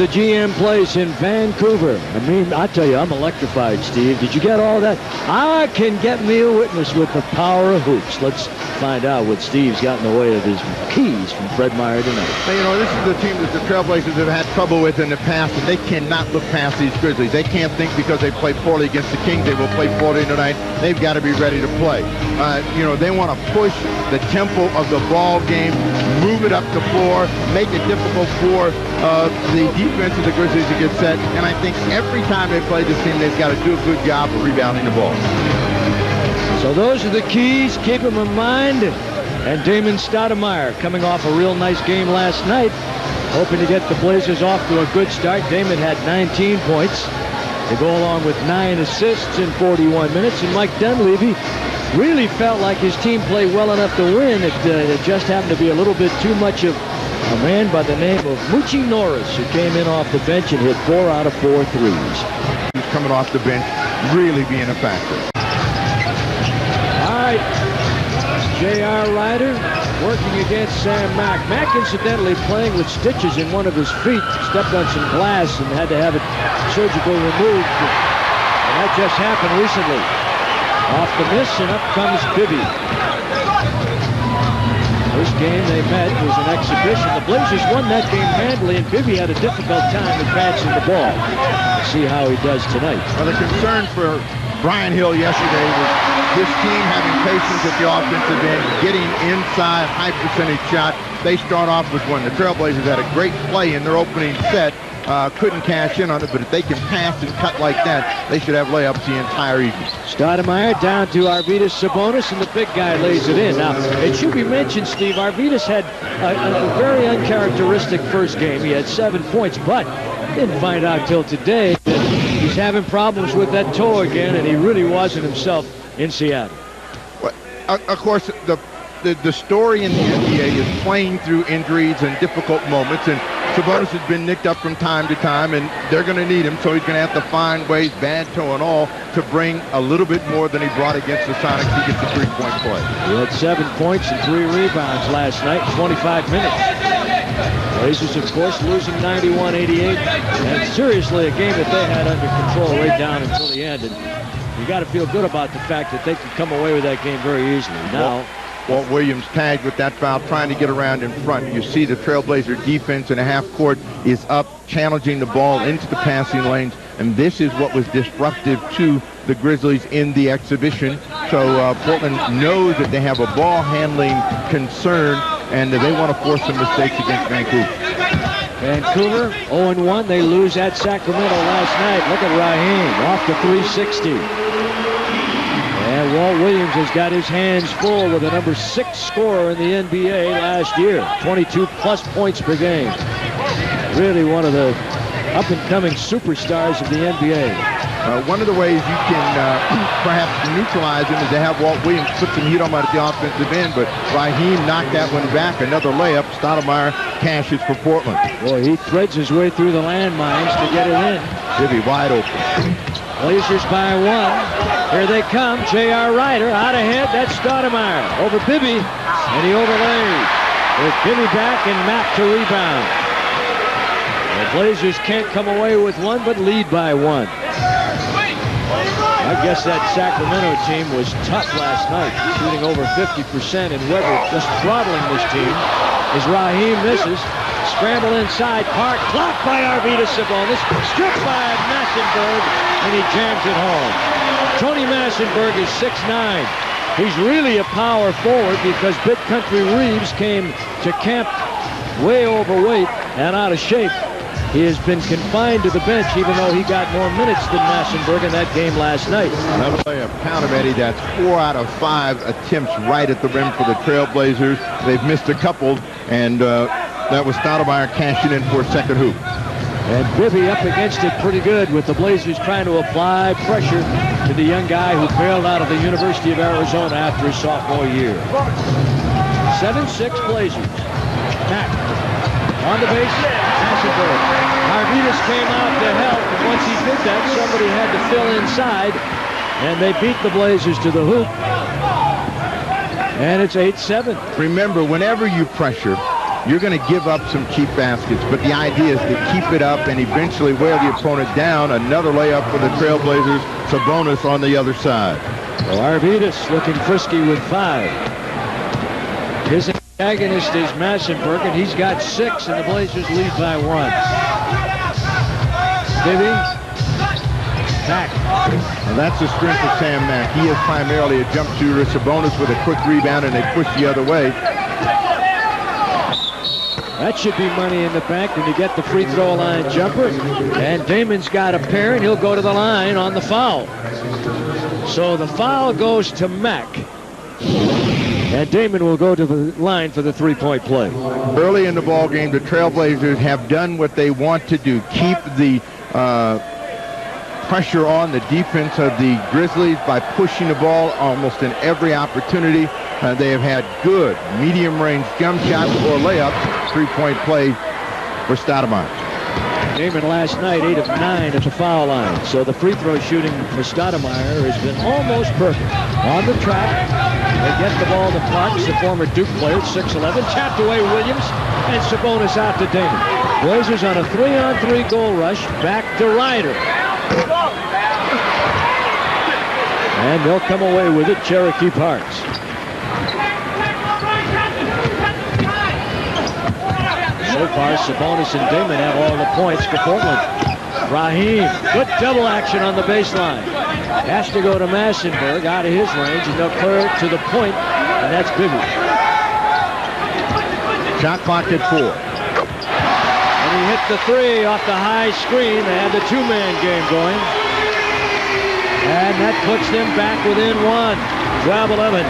the GM Place in Vancouver. I mean, I tell you, I'm electrified, Steve. Did you get all that? I can get me a witness with the power of hoops. Let's find out what Steve's got in the way of his keys from Fred Meyer tonight. Now, you know, this is the team that the Trailblazers have had trouble with in the past, and they cannot look past these Grizzlies. They can't think because they played poorly against the Kings, they will play poorly tonight. They've got to be ready to play. You know, they want to push the tempo of the ball game, move it up the floor, make it difficult for the defense of the Grizzlies to get set. And I think every time they play this team, they've got to do a good job of rebounding the ball. So those are the keys. Keep them in mind. And Damon Stoudemire coming off a real nice game last night, hoping to get the Blazers off to a good start. Damon had 19 points. They go along with 9 assists in 41 minutes. And Mike Dunleavy really felt like his team played well enough to win. It just happened to be a little bit too much of a man by the name of Moochie Norris, who came in off the bench and hit 4 out of 4 threes. He's coming off the bench, really being a factor. All right, J.R. Ryder working against Sam Mack. Mack, incidentally, playing with stitches in one of his feet, stepped on some glass and had to have it surgically removed. And that just happened recently. Off the miss, and up comes Bibby. First game they met was an exhibition. The Blazers won that game handily, and Bibby had a difficult time advancing the ball. See how he does tonight. Well, the concern for Brian Hill yesterday was this team having patience at the offensive end, getting inside, high percentage shot. They start off with one. The Trailblazers had a great play in their opening set. Couldn't cash in on it, but if they can pass and cut like that, they should have layups the entire evening. Stoudemire down to Arvydas Sabonis, and the big guy lays it in. Now, it should be mentioned, Steve, Arvydas had a very uncharacteristic first game. He had 7 points, but didn't find out till today that he's having problems with that toe again, and he really wasn't himself in Seattle. Well, of course, the story in the NBA is playing through injuries and difficult moments, and Sabonis has been nicked up from time to time, and they're going to need him, so he's going to have to find ways, bad toe and all, to bring a little bit more than he brought against the Sonics to get the three-point play. He had 7 points and 3 rebounds last night in 25 minutes. Blazers, of course, losing 91-88, and seriously a game that they had under control right down until the end. And you got to feel good about the fact that they could come away with that game very easily. Now, Walt Williams tagged with that foul, trying to get around in front. You see the Trailblazer defense in a half court is up, challenging the ball into the passing lanes, and this is what was disruptive to the Grizzlies in the exhibition. So Portland knows that they have a ball handling concern, and they want to force some mistakes against Vancouver. Vancouver 0-1. They lose at Sacramento last night. Look at Raheem off the 360. And Walt Williams has got his hands full with a number 6 scorer in the NBA last year. 22-plus points per game. Really one of the up-and-coming superstars of the NBA. One of the ways you can perhaps neutralize him is to have Walt Williams put some heat on him at the offensive end, but Raheem knocked that one back. Another layup. Stoudemire cashes for Portland. Boy, he threads his way through the landmines to get it in. Bibby wide open. Blazers by 1. Here they come. J.R. Ryder out ahead. That's Stoudemire over Bibby, and he overlaid. With Bibby back and Mack to rebound. The Blazers can't come away with one, but lead by 1. I guess that Sacramento team was tough last night, shooting over 50%, and Weber just throttling this team as Raheem misses. Scramble inside, Park, blocked by Arvydas Sabonis, stripped by Massenberg, and he jams it home. Tony Massenberg is 6'9". He's really a power forward because Big Country Reeves came to camp way overweight and out of shape. He has been confined to the bench, even though he got more minutes than Massenberg in that game last night. Another play of count of Eddie. That's 4 out of 5 attempts right at the rim for the Trailblazers. They've missed a couple, and that was Stoudemire cashing in for a second hoop. And Bibby up against it pretty good with the Blazers trying to apply pressure to the young guy who bailed out of the University of Arizona after his sophomore year. 7-6 Blazers. Mack on the baseline. Massenberg. Arvydas came out to help, and once he did that, somebody had to fill inside, and they beat the Blazers to the hoop. And it's 8-7. Remember, whenever you pressure, you're going to give up some cheap baskets, but the idea is to keep it up and eventually wear the opponent down. Another layup for the Trailblazers. Sabonis on the other side. Well, Arvydas looking frisky with 5. His antagonist is Massenberg, and he's got 6, and the Blazers lead by 1. Bibby. Mack. And that's the strength of Sam Mack. He is primarily a jump shooter. Sabonis with a quick rebound, and they push the other way. That should be money in the bank when you get the free throw line jumper. And Damon's got a pair, and he'll go to the line on the foul. So the foul goes to Mack. And Damon will go to the line for the three-point play. Early in the ball game, the Trailblazers have done what they want to do. Keep the pressure on the defense of the Grizzlies by pushing the ball almost in every opportunity. They have had good medium-range jump shots or layups. Three-point play for Stoudemire. Damon last night 8 of 9 at the foul line. So the free throw shooting for Stoudemire has been almost perfect. On the track, they get the ball to Parks, the former Duke player, 6'11", tapped away Williams, and Sabonis out to Damon. Blazers on a 3-on-3 goal rush, back to Ryder. And they'll come away with it, Cherokee Parks. So far, Sabonis and Damon have all the points for Portland. Raheem, good double action on the baseline. Has to go to Massenberg, out of his range, and they'll clear it to the point, and that's Bibby. Shot clock at 4. And he hit the 3 off the high screen. They had the two-man game going. And that puts them back within 1, 12-11.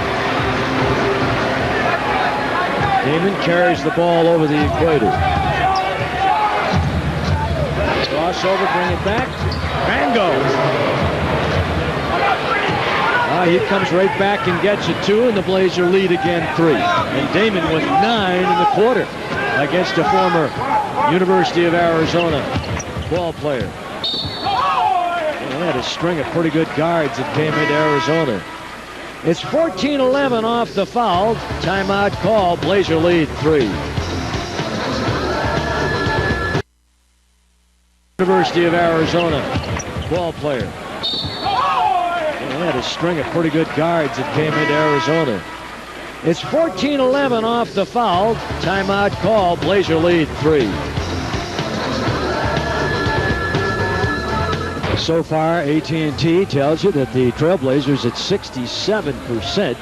Damon carries the ball over the equator. Crossover, bring it back. Mango. He comes right back and gets it 2, and the Blazer lead again 3. And Damon with 9 in the quarter against a former University of Arizona ball player. They had a string of pretty good guards that came into Arizona. It's 14-11 off the foul. Timeout call. Blazer lead 3. University of Arizona ball player. They had a string of pretty good guards that came into Arizona. It's 14-11 off the foul. Timeout call. Blazer lead 3. So far, AT&T tells you that the Trailblazers at 67%,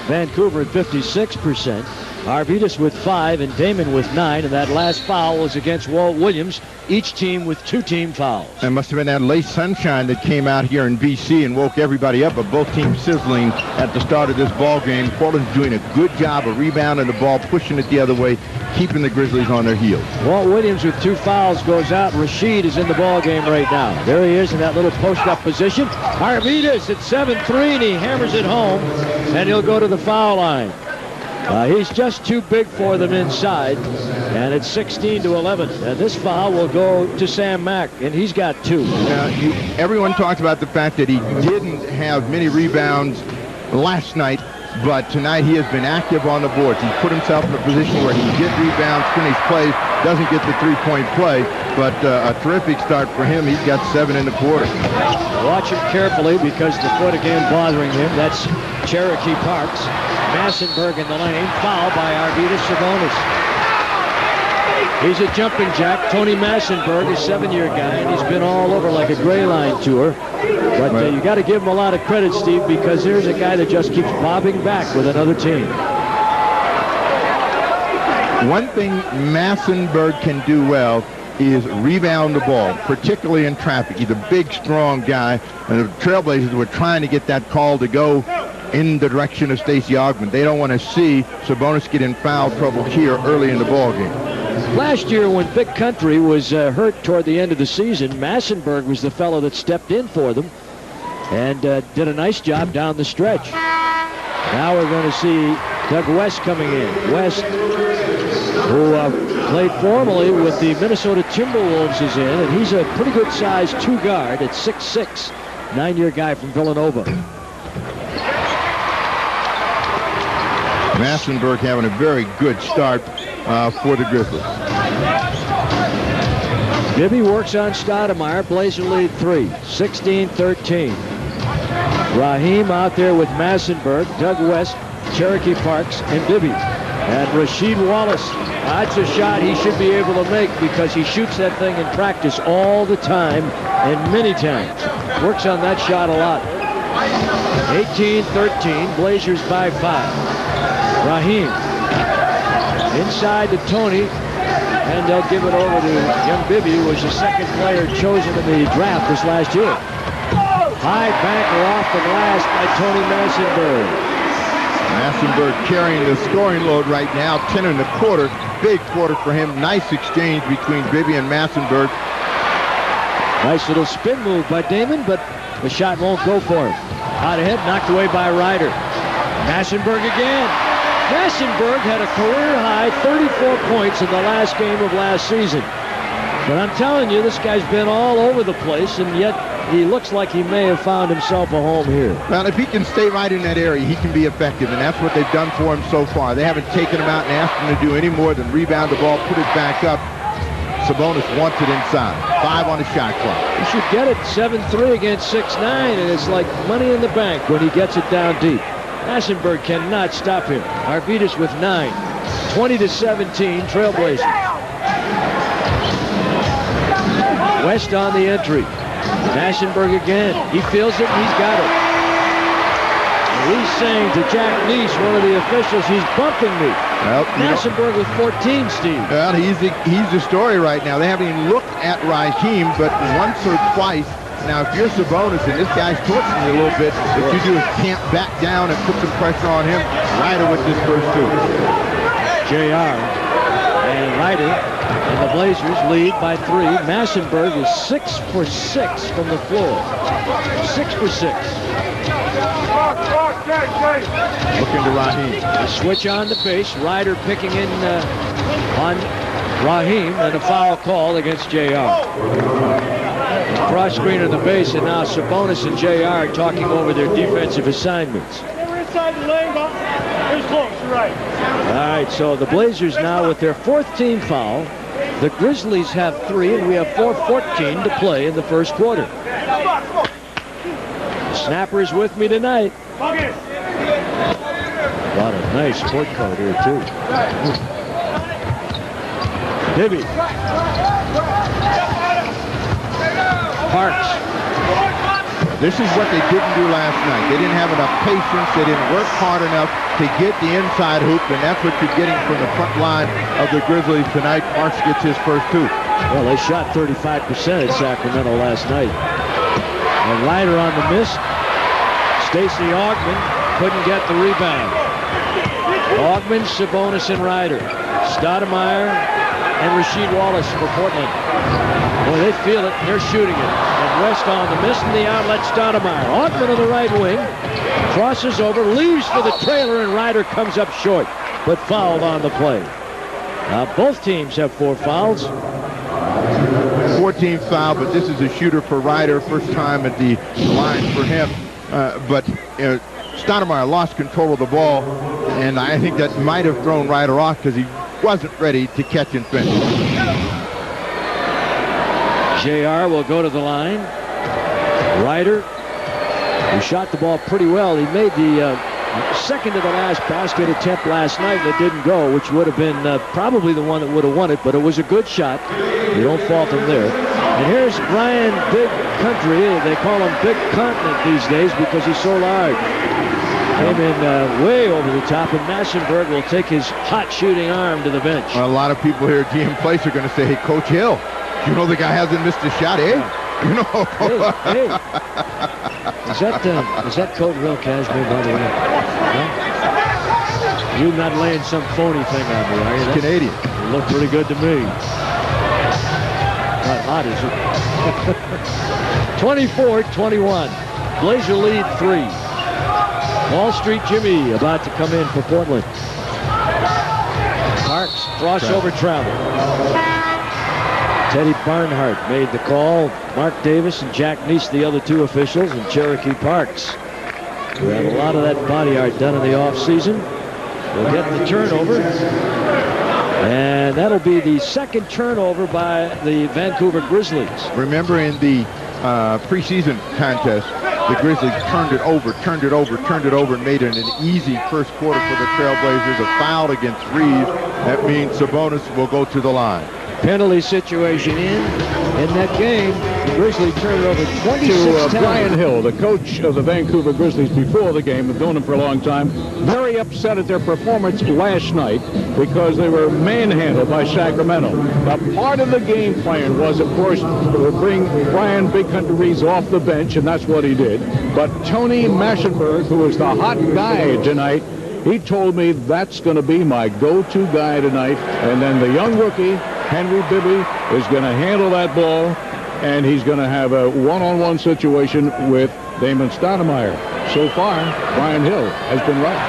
Vancouver at 56%, Arvydas with 5 and Damon with 9, and that last foul was against Walt Williams, each team with 2 team fouls. It must have been that late sunshine that came out here in BC and woke everybody up, but both teams sizzling at the start of this ball game. Portland's doing a good job of rebounding the ball, pushing it the other way, keeping the Grizzlies on their heels. Walt Williams with 2 fouls goes out. Rashid is in the ball game right now. There he is in that little post-up position. Arvydas at 7-3, and he hammers it home, and he'll go to the foul line. He's just too big for them inside, and it's 16-11. And this foul will go to Sam Mack, and he's got 2. Now, everyone talked about the fact that he didn't have many rebounds last night, but tonight he has been active on the boards. He's put himself in a position where he can get rebounds, finish plays, doesn't get the three-point play, but a terrific start for him. He's got 7 in the quarter. Watch him carefully because the foot again bothering him. That's Cherokee Parks. Massenberg in the lane, foul by Arvydas Sabonis. He's a jumping jack. Tony Massenberg, a 7-year guy, and he's been all over like a gray line tour. But you got to give him a lot of credit, Steve, because here's a guy that just keeps bobbing back with another team. One thing Massenberg can do well is rebound the ball, particularly in traffic. He's a big, strong guy, and the Trailblazers were trying to get that call to go in the direction of Stacey Augmon. They don't want to see Sabonis get in foul trouble here early in the ball game. Last year when Big Country was hurt toward the end of the season, Massenberg was the fellow that stepped in for them and did a nice job down the stretch. Now we're going to see Doug West coming in. West, who played formally with the Minnesota Timberwolves, is in, and he's a pretty good size 2 guard at 6'6", 9-year guy from Villanova. Massenberg having a very good start. for the Grizzlies. Bibby works on Stoudemire. Blazer lead 3, 16-13. Raheem out there with Massenberg, Doug West, Cherokee Parks, and Bibby. And Rasheed Wallace, that's a shot he should be able to make because he shoots that thing in practice all the time and many times. Works on that shot a lot. 18-13, Blazers by 5. Raheem inside to Tony, and they'll give it over to young Bibby, who was the second player chosen in the draft this last year. High banker off the glass by Tony Massenberg. Massenberg carrying the scoring load right now, 10 1/4. Big quarter for him. Nice exchange between Bibby and Massenberg. Nice little spin move by Damon, but the shot won't go for him. Out ahead, knocked away by Ryder. Massenberg again. Massenberg had a career-high 34 points in the last game of last season. But I'm telling you, this guy's been all over the place, and yet he looks like he may have found himself a home here. Well, if he can stay right in that area, he can be effective, and that's what they've done for him so far. They haven't taken him out and asked him to do any more than rebound the ball, put it back up. Sabonis wants it inside. 5 on the shot clock. He should get it 7-3 against 6'9", and it's like money in the bank when he gets it down deep. Massenberg cannot stop him. Arvidas with 9. 20-17, Trailblazers. West on the entry. Massenberg again. He feels it, and he's got it. And he's saying to Jack Neese, one of the officials, he's bumping me. Well, Massenberg with 14, Steve. Well, he's the story right now. They haven't even looked at Raheem, but once or twice. Now, if you're Sabonis and this guy's torching you a little bit, what you do is camp back down and put some pressure on him. Ryder with this first 2. JR and Ryder and the Blazers lead by 3. Massenberg is 6 for 6 from the floor. 6 for 6. Looking to Raheem. The switch on the base. Ryder picking in on Raheem, and a foul call against JR. Cross screen on the base, and now Sabonis and JR talking over their defensive assignments. We're inside the lane, but it's close, you're right. All right, so the Blazers now with their 4th team foul. The Grizzlies have 3, and we have 4:14 to play in the first quarter. The snapper is with me tonight. A lot of nice sport coat here, too. Bibby. Parks. This is what they didn't do last night. They didn't have enough patience. They didn't work hard enough to get the inside hoop, and that's what you're getting from the front line of the Grizzlies tonight. Parks gets his first 2. Well, they shot 35% at Sacramento last night. And Ryder on the miss. Stacey Augmon couldn't get the rebound. Augmon, Sabonis, and Ryder. Stoudemire and Rasheed Wallace for Portland. Boy, they feel it. They're shooting it. And West on the miss and the outlet. Stoudemire. Augmon on the right wing. Crosses over. Leaves for the trailer, and Ryder comes up short, but fouled on the play. Both teams have 4 fouls. 14th foul, but this is a shooter for Ryder. First time at the line for him. But Stoudemire lost control of the ball, and I think that might have thrown Ryder off because he wasn't ready to catch and finish. JR will go to the line. Ryder, who shot the ball pretty well. He made the second to the last basket attempt last night that didn't go, which would have been probably the one that would have won it, but it was a good shot. You don't fault him there. And here's Brian Big Country. They call him Big Continent these days because he's so large. Came in way over the top, and Massenberg will take his hot shooting arm to the bench. Well, a lot of people here at GM Place are going to say, hey, Coach Hill, you know the guy hasn't missed a shot, eh? Yeah. You know. Hey. Is that coat real cashmere, by the way? No? You're not laying some phony thing on me, are you? It's Canadian. You look pretty good to me. Not hot, is it? 24-21. Blazer lead 3. Wall Street Jimmy about to come in for Portland. Parks, crossover travel. Teddy Barnhart made the call. Mark Davis and Jack Neese, the other 2 officials, and Cherokee Parks. We had a lot of that body art done in the offseason. We'll get the turnover. And that'll be the second turnover by the Vancouver Grizzlies. Remember in the preseason contest, the Grizzlies turned it over, and made it an easy first quarter for the Trailblazers. A foul against Reeves. That means Sabonis will go to the line. Penalty situation in that game. The Grizzlies turned it over 26 times. Brian Hill, the coach of the Vancouver Grizzlies before the game, I've known him for a long time, very upset at their performance last night because they were manhandled by Sacramento. Now, part of the game plan was, of course, to bring Brian Big Country Reeves off the bench, and that's what he did. But Tony Maschenberg, who was the hot guy tonight, he told me that's going to be my go-to guy tonight. And then the young rookie, Henry Bibby, is going to handle that ball, and he's going to have a one-on-one situation with Damon Stoudemire. So far, Brian Hill has been right.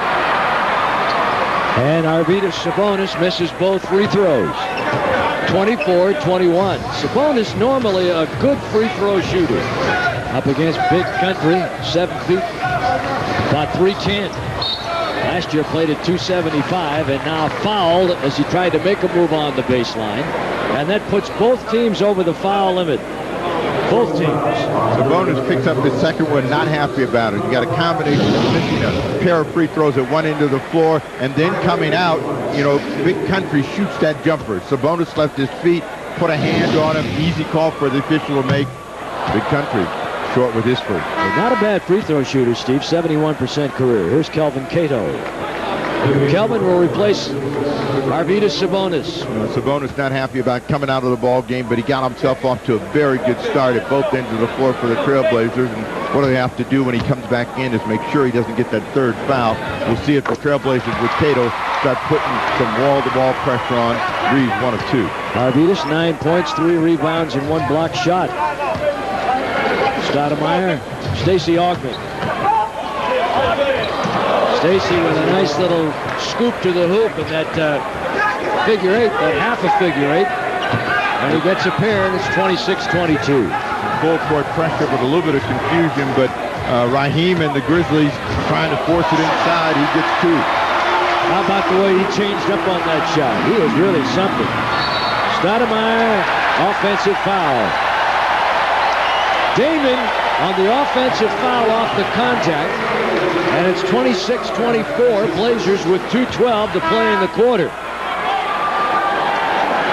And Arvydas Sabonis misses both free throws. 24-21. Sabonis normally a good free throw shooter. Up against Big Country, 7 feet, about 310. Last year played at 275 and now fouled as he tried to make a move on the baseline. And that puts both teams over the foul limit. Both teams. Sabonis picks up the second one, not happy about it. You got a combination of missing a pair of free throws at one end of the floor and then coming out, Big Country shoots that jumper. Sabonis left his feet, put a hand on him. Easy call for the official to make. Big Country short with his first. Not a bad free throw shooter, Steve. 71% career. Here's Kelvin Cato. Kelvin will replace Arvydas Sabonis. Sabonis not happy about coming out of the ball game, but he got himself off to a very good start at both ends of the floor for the Trailblazers. And what do they have to do when he comes back in is make sure he doesn't get that third foul. We'll see if the Trailblazers with Cato start putting some wall-to-wall pressure on. Reeves 1 of 2. Arvydas 9 points, 3 rebounds, and 1 block shot. Stoudemire, Stacey Augmon. Stacey with a nice little scoop to the hoop in that figure 8, that half a figure 8. And he gets a pair, and it's 26-22. Full court pressure with a little bit of confusion, but Raheem and the Grizzlies trying to force it inside. He gets 2. How about the way he changed up on that shot? He was really something. Stoudemire, offensive foul. Damon on the offensive foul off the contact, and it's 26-24. Blazers with 2:12 to play in the quarter.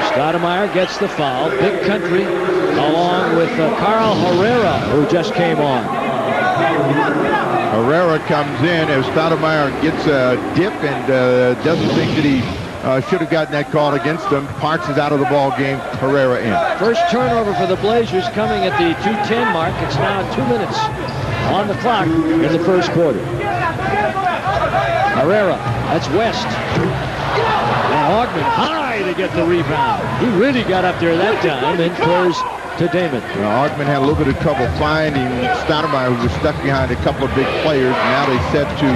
Stoudemire gets the foul. Big Country along with Carl Herrera, who just came on. Herrera comes in as Stoudemire gets a dip and doesn't think that he should have gotten that call against him. Parks is out of the ball game. Herrera in. First turnover for the Blazers coming at the 2:10 mark. It's now 2 minutes on the clock in the first quarter. Herrera, that's West. And Augmon high to get the rebound. He really got up there that time and clears to Damon. Augmon had a little bit of trouble finding Stoudemire, who was stuck behind a couple of big players. Now they set to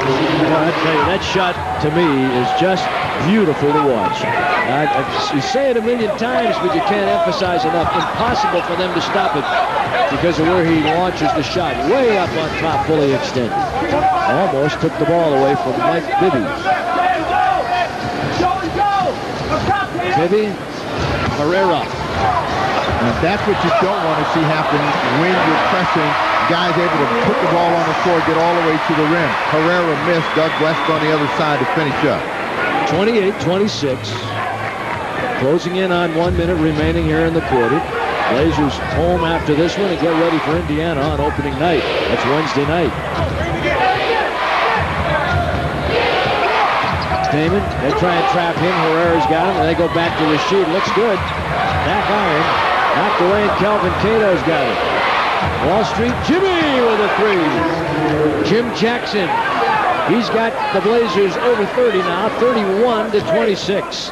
I tell you, that shot to me is just beautiful to watch. You say it a million times, but you can't emphasize enough. Impossible for them to stop it because of where he launches the shot. Way up on top, fully extended. Almost took the ball away from Mike Bibby. Bibby, Herrera. And that's what you don't want to see happen when you're pressing. Guys able to put the ball on the floor, get all the way to the rim. Herrera missed. Doug West on the other side to finish up. 28-26. Closing in on 1 minute remaining here in the quarter. Blazers home after this one and get ready for Indiana on opening night. That's Wednesday night. Damon, they try and trap him. Herrera's got him, and they go back to Rashid. Looks good. Back iron. Knocked away, and Kelvin Cato's got it. Wall Street, Jimmy with a 3. Jim Jackson. He's got the Blazers over 30 now, 31-26.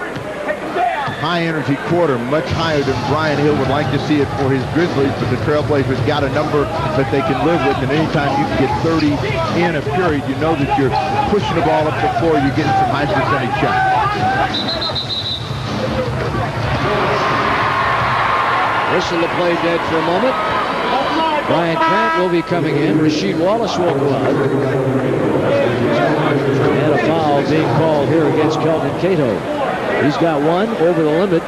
High energy quarter, much higher than Brian Hill would like to see it for his Grizzlies, but the Trailblazers got a number that they can live with, and anytime you can get 30 in a period, you know that you're pushing the ball up the floor, you're getting some high percentage shots. Whistle to play dead for a moment. Brian Grant will be coming in. Rasheed Wallace will go out. And a foul being called here against Kelvin Cato. He's got one over the limit.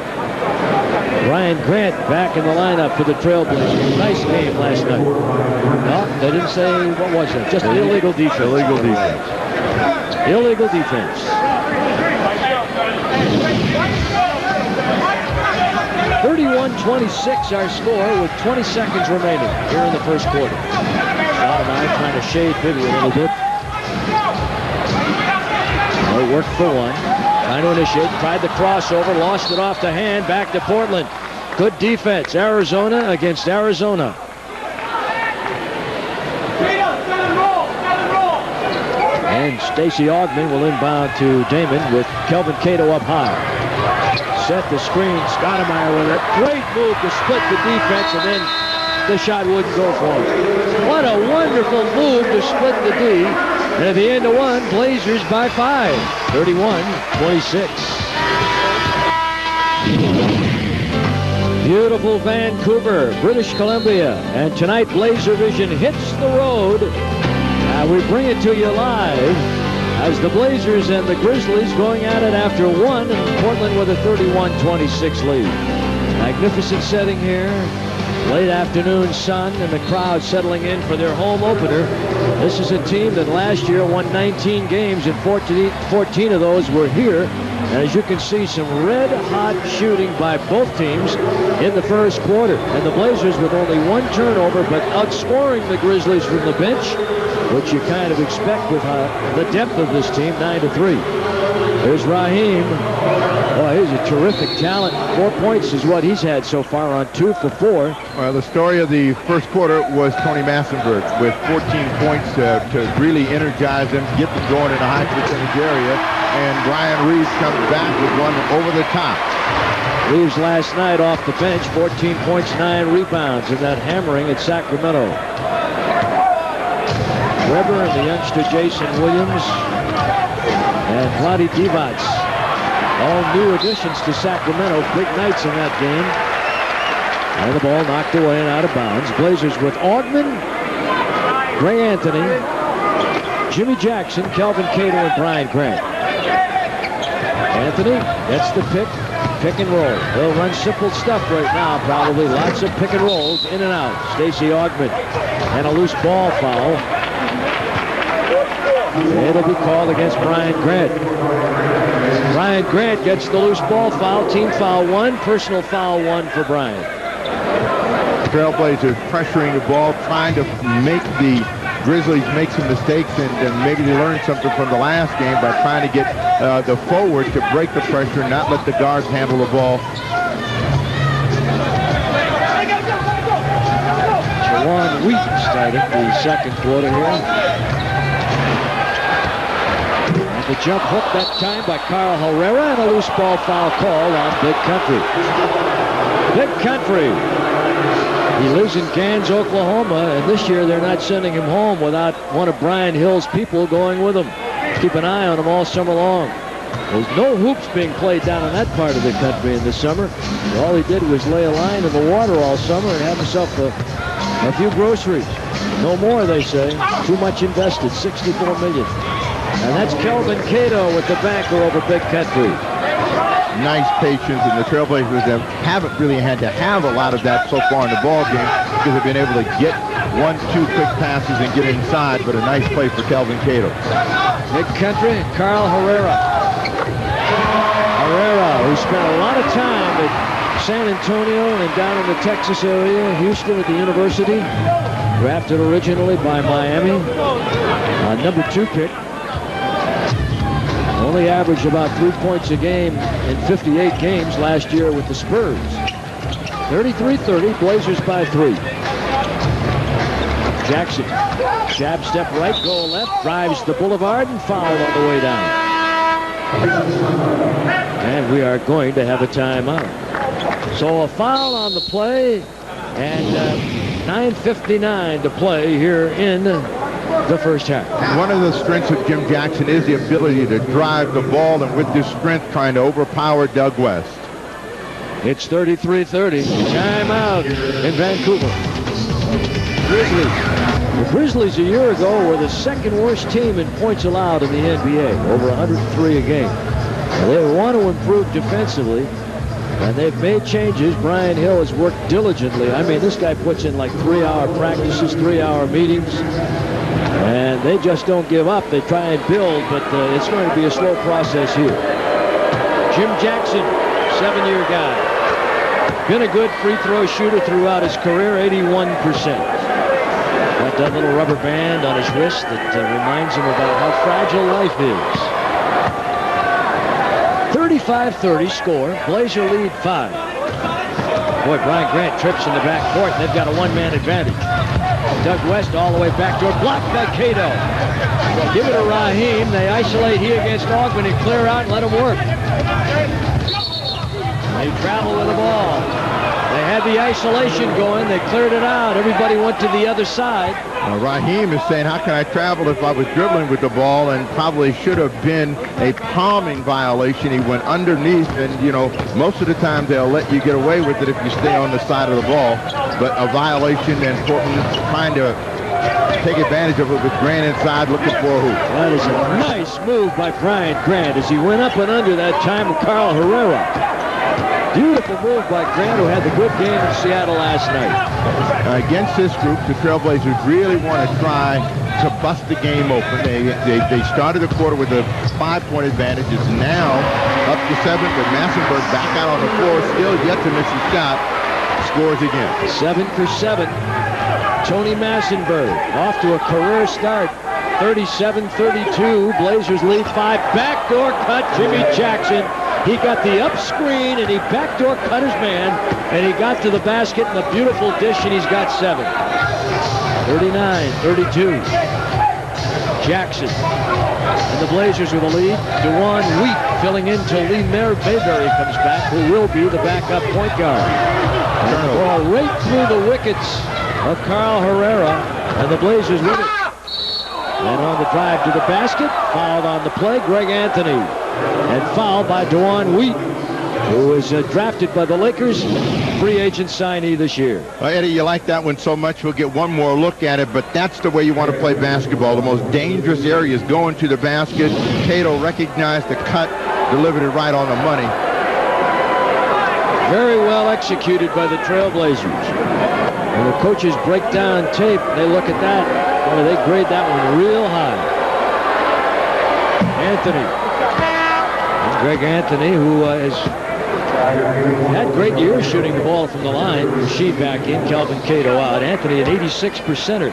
Brian Grant back in the lineup for the Trailblazers. Nice game last night. No, they didn't say, what was it? Just illegal defense. Illegal defense. Illegal defense. 31-26 our score with 20 seconds remaining here in the first quarter. Stoudemire trying to shade Bibby a little bit. Well, it worked for one. Trying to initiate, tried the crossover, lost it off the hand, back to Portland. Good defense, Arizona against Arizona. And Stacey Augmon will inbound to Damon with Kelvin Cato up high. Set the screen, Stoudemire with a great move to split the defense, and then the shot wouldn't go for him. What a wonderful move to split the D. And at the end of one, Blazers by 5, 31-26. Beautiful Vancouver, British Columbia. And tonight, Blazer Vision hits the road. We bring it to you live as the Blazers and the Grizzlies going at it after one, and Portland with a 31-26 lead. Magnificent setting here. Late afternoon sun and the crowd settling in for their home opener. This is a team that last year won 19 games and 14 of those were here. And as you can see, some red-hot shooting by both teams in the first quarter. And the Blazers with only one turnover, but outscoring the Grizzlies from the bench, which you kind of expect with the depth of this team, 9-3. There's Raheem. Oh, he's a terrific talent. 4 points is what he's had so far on 2 for 4. Well, the story of the first quarter was Tony Massenburg with 14 points to really energize them, get them going in a high percentage area. And Brian Reeves comes back with one over the top. Reeves last night off the bench, 14 points, 9 rebounds in that hammering at Sacramento. Weber and the youngster Jason Williams and Vlade Divac, all new additions to Sacramento. Big nights in that game. And the ball knocked away and out of bounds. Blazers with Augmon, Gray Anthony, Jimmy Jackson, Kelvin Cato, and Brian Grant. Anthony gets the pick and roll. They'll run simple stuff right now, probably. Lots of pick and rolls in and out. Stacey Augmon and a loose ball foul. It'll be called against Brian Grant. Brian Grant gets the loose ball foul. Team foul 1, personal foul 1 for Brian. Trailblazers pressuring the ball, trying to make the Grizzlies make some mistakes, and maybe they learned something from the last game by trying to get the forward to break the pressure and not let the guards handle the ball. Jawan Wheaton starting the second quarter here. The jump hook that time by Carl Herrera, and a loose ball foul called on Big Country. Big Country. He lives in Gans, Oklahoma, and this year they're not sending him home without one of Brian Hill's people going with him. Keep an eye on him all summer long. There's no hoops being played down in that part of the country in the summer. All he did was lay a line in the water all summer and have himself a few groceries. No more, they say. Too much invested, $64 million. And that's Kelvin Cato with the banker over Big Country. Nice patience, and the Trailblazers haven't really had to have a lot of that so far in the ball game because they've been able to get 1-2 quick passes and get inside, but a nice play for Kelvin Cato. Big Country, Carl Herrera. Herrera, who spent a lot of time at San Antonio and down in the Texas area, Houston at the university, drafted originally by Miami, number 2 pick. Only averaged about 3 points a game in 58 games last year with the Spurs. 33-30, Blazers by 3. Jackson, jab step right, goal left, drives the boulevard and foul on the way down. And we are going to have a timeout. So a foul on the play, and 9:59 to play here in the first half. One of the strengths of Jim Jackson is the ability to drive the ball, and with this strength trying to overpower Doug West. It's 33-30. Timeout in Vancouver. Grizzlies. The Grizzlies a year ago were the second worst team in points allowed in the NBA, over 103 a game. They want to improve defensively, and they've made changes. Brian Hill has worked diligently. I mean, this guy puts in like 3-hour practices, 3-hour meetings, and they just don't give up. They try and build, but it's going to be a slow process here. Jim Jackson, 7-year guy. Been a good free throw shooter throughout his career, 81%. Got that little rubber band on his wrist that reminds him about how fragile life is. 35-30 score. Blazer lead 5. Boy, Brian Grant trips in the back court, and they've got a one-man advantage. Doug West all the way back door, blocked by Cato. Give it to Raheem. They isolate he against Augman and clear out and let him work. They travel with the ball. They had the isolation going. They cleared it out. Everybody went to the other side. Raheem is saying, how can I travel if I was dribbling with the ball? And probably should have been a palming violation. He went underneath, and, you know, most of the time they'll let you get away with it if you stay on the side of the ball. But a violation, and Portland trying to take advantage of it with Grant inside looking for a hoop. That is a nice move by Brian Grant as he went up and under that time of Carl Herrera. Beautiful move by Grant, who had the good game in Seattle last night. Against this group, the Trailblazers really want to try to bust the game open. They started the quarter with a 5-point advantage. It's now up to 7, but Massenberg back out on the floor, still yet to miss a shot. Scores again. 7 for 7. Tony Massenberg off to a career start. 37-32. Blazers lead 5. Backdoor cut, Jimmy Jackson. He got the up screen, and he backdoor cut his man, and he got to the basket in a beautiful dish, and he's got 7. 39-32. Jackson. And the Blazers with the lead. DeJuan Wheat filling in till Lee Mayberry comes back, who will be the backup point guard. And the ball right through the wickets of Carl Herrera, and the Blazers win it. And on the drive to the basket, fouled on the play, Greg Anthony. And fouled by DeJuan Wheat, who was drafted by the Lakers, free agent signee this year. Well, Eddie, you like that one so much, we'll get one more look at it, but that's the way you want to play basketball. The most dangerous area is going to the basket. Cato recognized the cut, delivered it right on the money. Very well executed by the Trailblazers. When the coaches break down tape, they look at that, boy, they grade that one real high. Anthony. Greg Anthony, who has had great years shooting the ball from the line. Rasheed back in, Kelvin Cato out. Anthony, an 86%er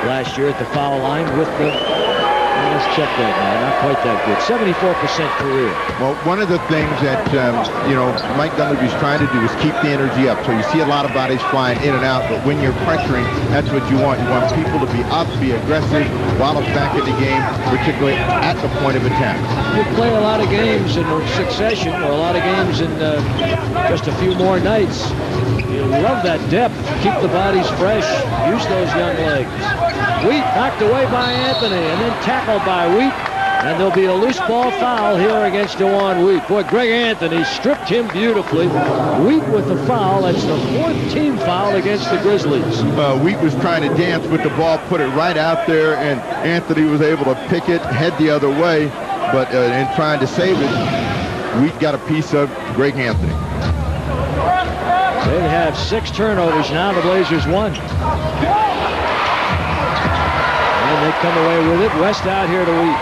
last year at the foul line with the, let's check that now, not quite that good. 74% career. Well, one of the things that, Mike Dunleavy's trying to do is keep the energy up. So you see a lot of bodies flying in and out, but when you're pressuring, that's what you want. You want people to be up, be aggressive, while it's back in the game, particularly at the point of attack. You play a lot of games in succession, or a lot of games in just a few more nights. You love that depth. Keep the bodies fresh. Use those young legs. Wheat knocked away by Anthony, and then tackled by Wheat. And there'll be a loose ball foul here against DeJuan Wheat. Boy, Greg Anthony stripped him beautifully. Wheat with the foul. That's the 4th team foul against the Grizzlies. Wheat was trying to dance with the ball, put it right out there, and Anthony was able to pick it, head the other way. But in trying to save it, Wheat got a piece of Greg Anthony. They have 6 turnovers now. The Blazers won. And they come away with it. West out here to Wheat.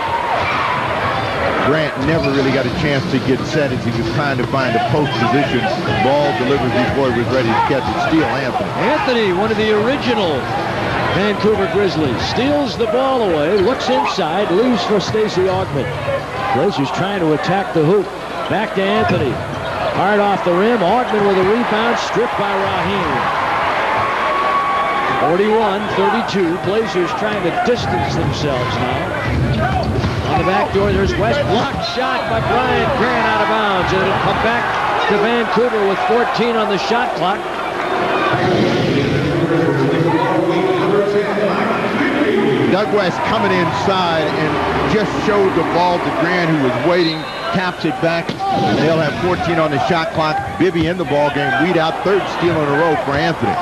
Grant never really got a chance to get set as he was trying to find a post position. Ball delivered before he was ready to catch it. Steal Anthony. Anthony, one of the original Vancouver Grizzlies, steals the ball away, looks inside, leaves for Stacey Augman. Blazers trying to attack the hoop. Back to Anthony. Hard off the rim. Augman with a rebound, stripped by Raheem. 41-32. Blazers trying to distance themselves now. On the back door, there's West. Blocked shot by Brian Grant out of bounds. And it'll come back to Vancouver with 14 on the shot clock. Doug West coming inside and just showed the ball to Grant, who was waiting, taps it back. They'll have 14 on the shot clock. Bibby in the ball game. Wheat out, 3rd steal in a row for Anthony.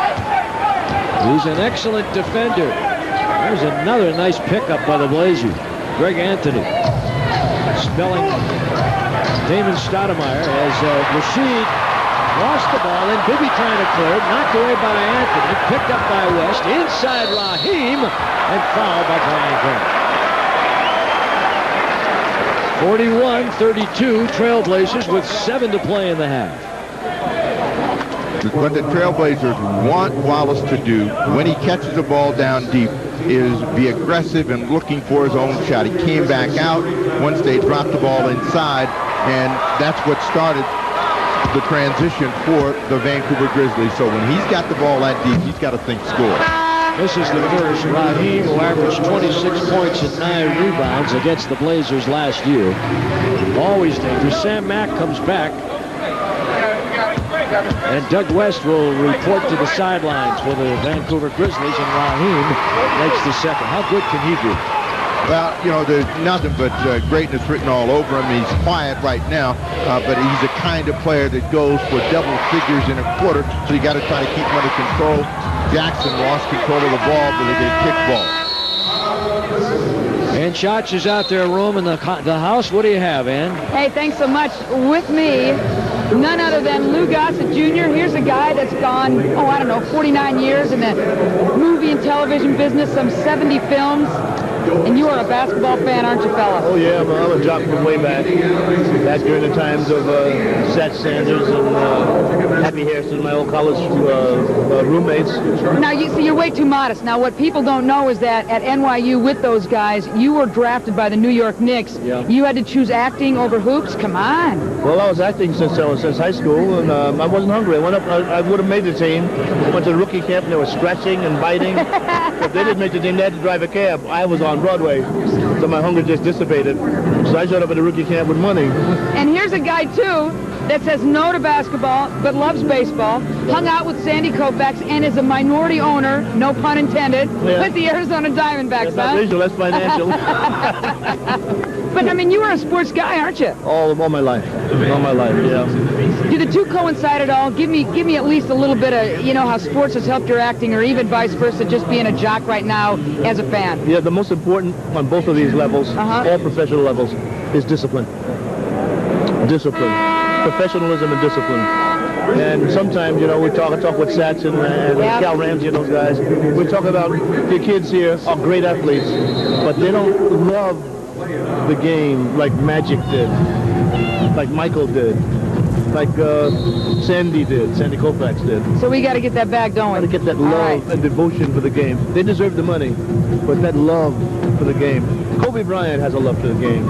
He's an excellent defender. There's another nice pickup by the Blazers. Greg Anthony spelling Damon Stoudemire as Rashid lost the ball, and Bibby trying to clear it, knocked away by Anthony, picked up by West, inside Raheem, and fouled by Brian Grant. 41-32, Trailblazers with 7 to play in the half. What the Trailblazers want Wallace to do when he catches the ball down deep is be aggressive and looking for his own shot. He came back out once they dropped the ball inside, and that's what started the transition for the Vancouver Grizzlies. So when he's got the ball that deep, he's got to think score. This is the first. Raheem, who averaged 26 points and 9 rebounds against the Blazers last year. Always dangerous. Sam Mack comes back. And Doug West will report to the sidelines for the Vancouver Grizzlies, and Raheem makes the second. How good can he be? Well, you know, there's nothing but greatness written all over him. He's quiet right now, but he's the kind of player that goes for double figures in a quarter, so you got to try to keep him under control. Jackson lost control of the ball, but they get a kick ball. Ann Schatz is out there roaming the house. What do you have, Ann? Hey, thanks so much. With me, none other than Lou Gossett Jr. Here's a guy that's gone, 49 years in the movie and television business, some 70 films. And you are a basketball fan, aren't you, fella? Oh, yeah, I'm a jock from way back during the times of Seth Sanders and Happy Harrison, my old college roommates. Now, you're way too modest. Now, what people don't know is that at NYU with those guys, you were drafted by the New York Knicks. Yeah. You had to choose acting over hoops? Come on. Well, I was acting since high school, and I wasn't hungry. I went up, I would have made the team. Went to the rookie camp, and they were stretching and biting. If they didn't make the team, they had to drive a cab. I was on Broadway, so my hunger just dissipated. So I showed up at the rookie camp with money. And here's a guy, too, that says no to basketball, but loves baseball, hung out with Sandy Koufax, and is a minority owner, no pun intended, with the Arizona Diamondbacks, That's not visual, that's financial. But, I mean, you were a sports guy, aren't you? All my life. All my life, yeah. Do the two coincide at all? Give me at least a little bit of, how sports has helped your acting, or even vice versa, just being a jock right now as a fan. Yeah, the most important on both of these levels, all professional levels, is discipline. Discipline. Professionalism and discipline. And sometimes, we talk with Sats and Cal Ramsey and those guys. We talk about the kids here are great athletes, but they don't love the game like Magic did, like Michael did, like Sandy Koufax did. So we got to get that back going. Got to get that love and devotion for the game. They deserve the money, but that love for the game. Kobe Bryant has a love for the game.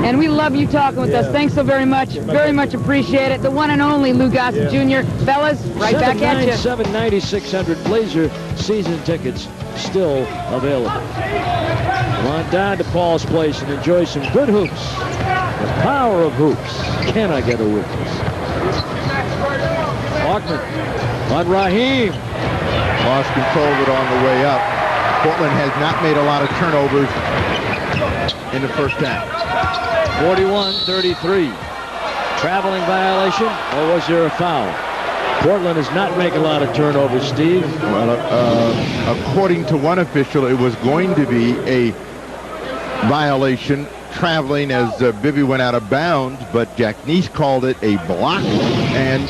And we love you talking with us. Thanks so very much. Very much appreciate it. The one and only Lou Gossett Jr. Fellas, right back at you. 797-9600 Blazer season tickets still available. Come on down to Paul's Place and enjoy some good hoops. The power of hoops. Can I get a witness? Walkman on Raheem. Lost control of it on the way up. Portland has not made a lot of turnovers in the first half. 41-33. Traveling violation, or was there a foul? Portland does not make a lot of turnovers, Steve. Well, according to one official, it was going to be a violation traveling as Bibby went out of bounds, but Jack Neese called it a block, and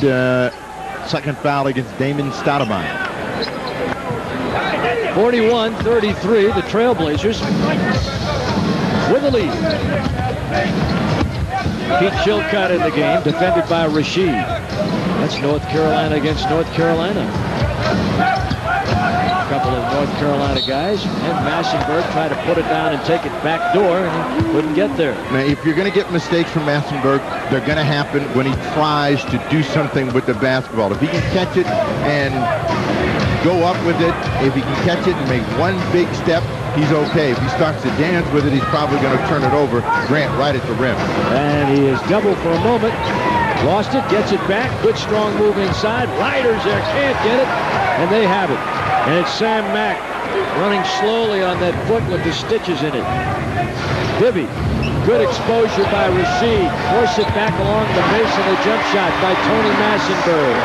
second foul against Damon Stoudemire. 41-33, the Trailblazers with the lead. Pete Chilcott in the game, defended by Rashid. That's North Carolina against North Carolina. A couple of North Carolina guys, and Massenberg tried to put it down and take it back door, and he couldn't get there. Now, if you're going to get mistakes from Massenberg, they're going to happen when he tries to do something with the basketball. If he can catch it and go up with it, if he can catch it and make one big step, he's okay. If he starts to dance with it, he's probably going to turn it over. Grant right at the rim. And he is doubled for a moment. Lost it, gets it back. Good strong move inside. Riders there, can't get it. And they have it. And it's Sam Mack running slowly on that foot with the stitches in it. Bibby, good exposure by Rashid. Force it back along the base of the jump shot by Tony Massenberg.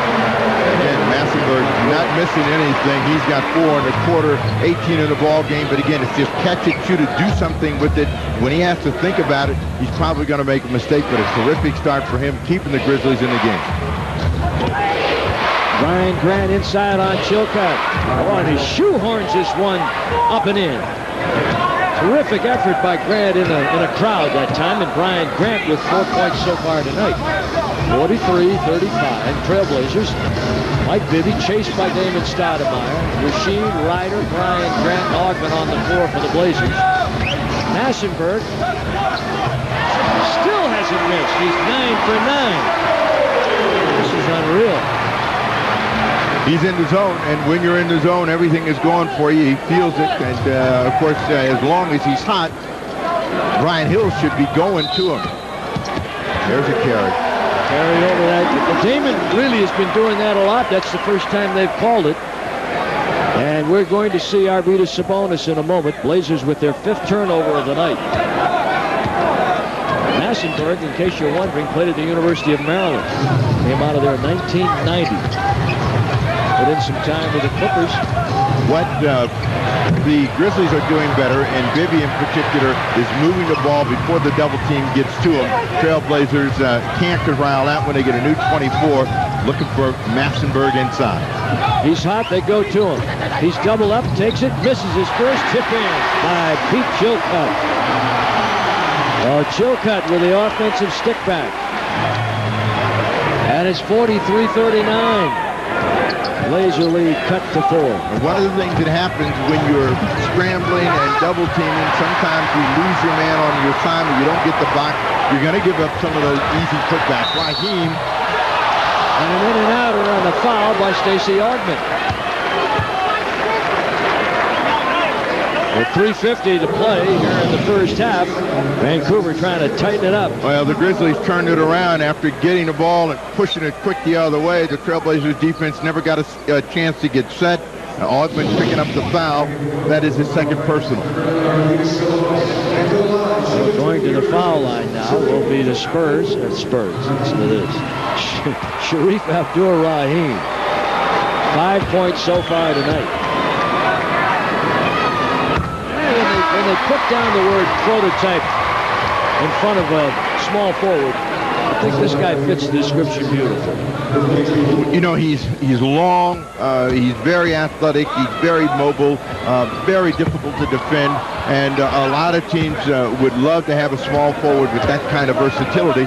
Again, Massenberg not missing anything. He's got 4 in the quarter, 18 in the ball game. But again, it's just catch it, shoot it, do something with it. When he has to think about it, he's probably going to make a mistake. But a terrific start for him, keeping the Grizzlies in the game. Brian Grant inside on Chilcott. Oh, and he shoehorns this one up and in. Terrific effort by Grant in a crowd that time, and Brian Grant with 4 points so far tonight. 43-35, Trailblazers. Mike Bibby chased by Damon Stoudemire. Rasheed, Ryder, Brian Grant, and Augman on the floor for the Blazers. Massenberg still hasn't missed. He's 9 for 9. This is unreal. He's in the zone, and when you're in the zone, everything is going for you. He feels it, and of course, as long as he's hot, Brian Hill should be going to him. There's a carry. Carry over that. Damon really has been doing that a lot. That's the first time they've called it. And we're going to see Arvydas Sabonis in a moment. Blazers with their 5th turnover of the night. Massenberg, in case you're wondering, played at the University of Maryland. Came out of there in 1990. Put in some time with the Clippers. What the Grizzlies are doing better, and Bibby in particular, is moving the ball before the double team gets to him. Trailblazers can't corral out when they get a new 24, looking for Massenberg inside. He's hot, they go to him. He's double up, takes it, misses his first, tip in by Pete Chilcott. Well, Chilcott with the offensive stick back. And it's 43-39. Blazer lead cut to 4. And one of the things that happens when you're scrambling and double teaming, sometimes you lose your man on your time and you don't get the block. You're going to give up some of those easy putbacks. Raheem. And an in and out around the foul by Stacey Augman. With 3:50 to play here in the first half, Vancouver trying to tighten it up. Well, the Grizzlies turned it around after getting the ball and pushing it quick the other way. The Trailblazers defense never got a chance to get set. Augman picking up the foul. That is his 2nd personal. Going to the foul line now will be the Spurs. Spurs, listen to this. Sharif Abdur-Rahim. 5 points so far tonight. When they put down the word prototype in front of a small forward, I think this guy fits the description beautifully. You know, he's long, he's very athletic, he's very mobile, very difficult to defend, and a lot of teams would love to have a small forward with that kind of versatility.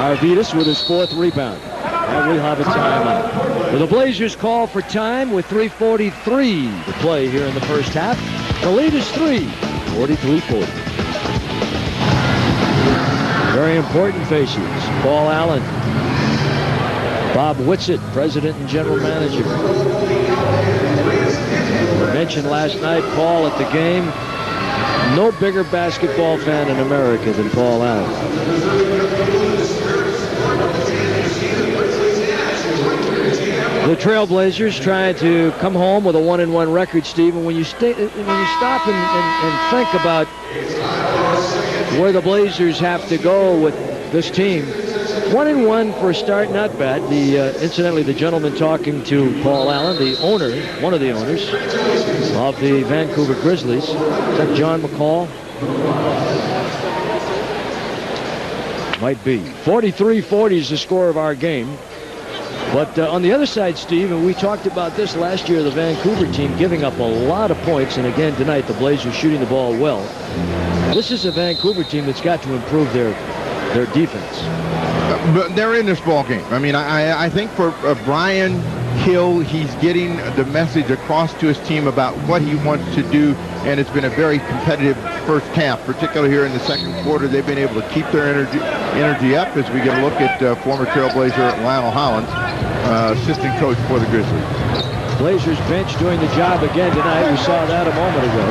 Arvydas with his 4th rebound. And we have a timeout. Well, the Blazers call for time with 3:43 to play here in the first half. The lead is 3, 43-40. Very important faces. Paul Allen. Bob Whitsitt, president and general manager. Mentioned last night, Paul at the game. No bigger basketball fan in America than Paul Allen. The Trailblazers trying to come home with a 1-1 record, Steve. And when you stop and think about where the Blazers have to go with this team, 1-1 for a start, not bad. Incidentally, the gentleman talking to Paul Allen, the owner, one of the owners of the Vancouver Grizzlies, is that John McCall? Might be. 43-40 is the score of our game. But on the other side, Steve, and we talked about this last year, the Vancouver team giving up a lot of points, and again tonight the Blazers shooting the ball well. This is a Vancouver team that's got to improve their defense. But they're in this ball game. I mean, I think for Brian Hill, he's getting the message across to his team about what he wants to do, and it's been a very competitive first half, particularly here in the 2nd quarter. They've been able to keep their energy up as we get a look at former Trailblazer Lionel Hollins, assistant coach for the Grizzlies. Blazers bench doing the job again tonight. We saw that a moment ago.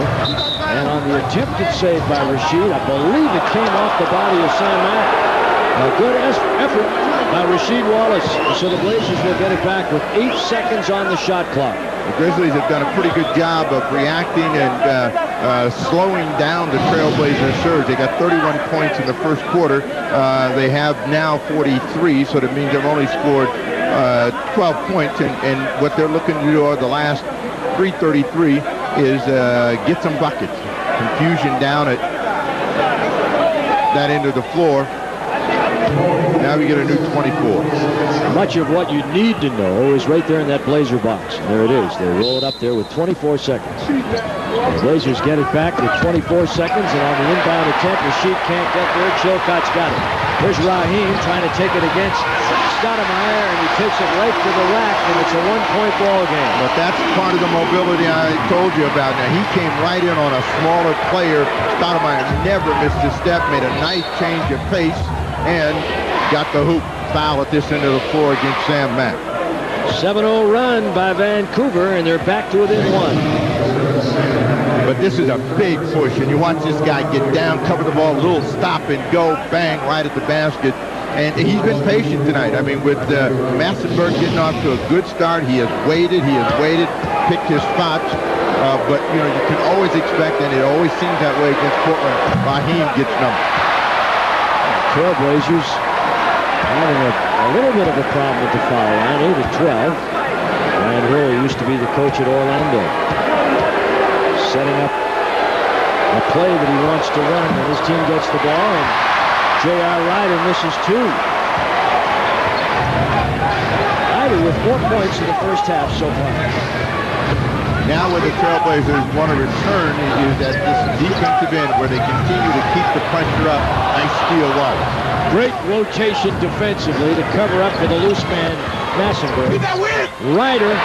And on the attempted save by Rasheed, I believe it came off the body of Sam Mack. A good effort by Rasheed Wallace. So the Blazers will get it back with 8 seconds on the shot clock. The Grizzlies have done a pretty good job of reacting and slowing down the Trailblazers surge. They got 31 points in the first quarter. They have now 43, so that means they've only scored 12 points, and what they're looking to do over the last 3:33 is get some buckets. Confusion down at that end of the floor. Now we get a new 24. Much of what you need to know is right there in that Blazer box. And there it is. They roll it up there with 24 seconds. The Blazers get it back with 24 seconds, and on the inbound attempt, Rasheed can't get there. Chilcott's got it. Here's Raheem trying to take it against Stoudemire, and he takes it right to the rack, and it's a one-point ball game. But that's part of the mobility I told you about. Now, he came right in on a smaller player. Stoudemire never missed a step, made a nice change of pace, and got the hoop. Foul at this end of the floor against Sam Mack. 7-0 run by Vancouver, and they're back to within one. But this is a big push, and you watch this guy get down, cover the ball, little stop and go, bang, right at the basket. And he's been patient tonight. I mean, with Massenburg getting off to a good start, he has waited, picked his spots. But, you know, you can always expect, and it always seems that way against Portland, Raheem gets numbered. Trailblazers having a little bit of a problem with the foul line, 8-12. Ryan Hurley used to be the coach at Orlando. Setting up a play that he wants to run when his team gets the ball, and J.R. Ryder misses two. Ryder with 4 points in the first half so far. Now where the Trailblazers want to return is at this defensive end where they continue to keep the pressure up. Nice steal wide. Great rotation defensively to cover up for the loose man, Massenburg. Ryder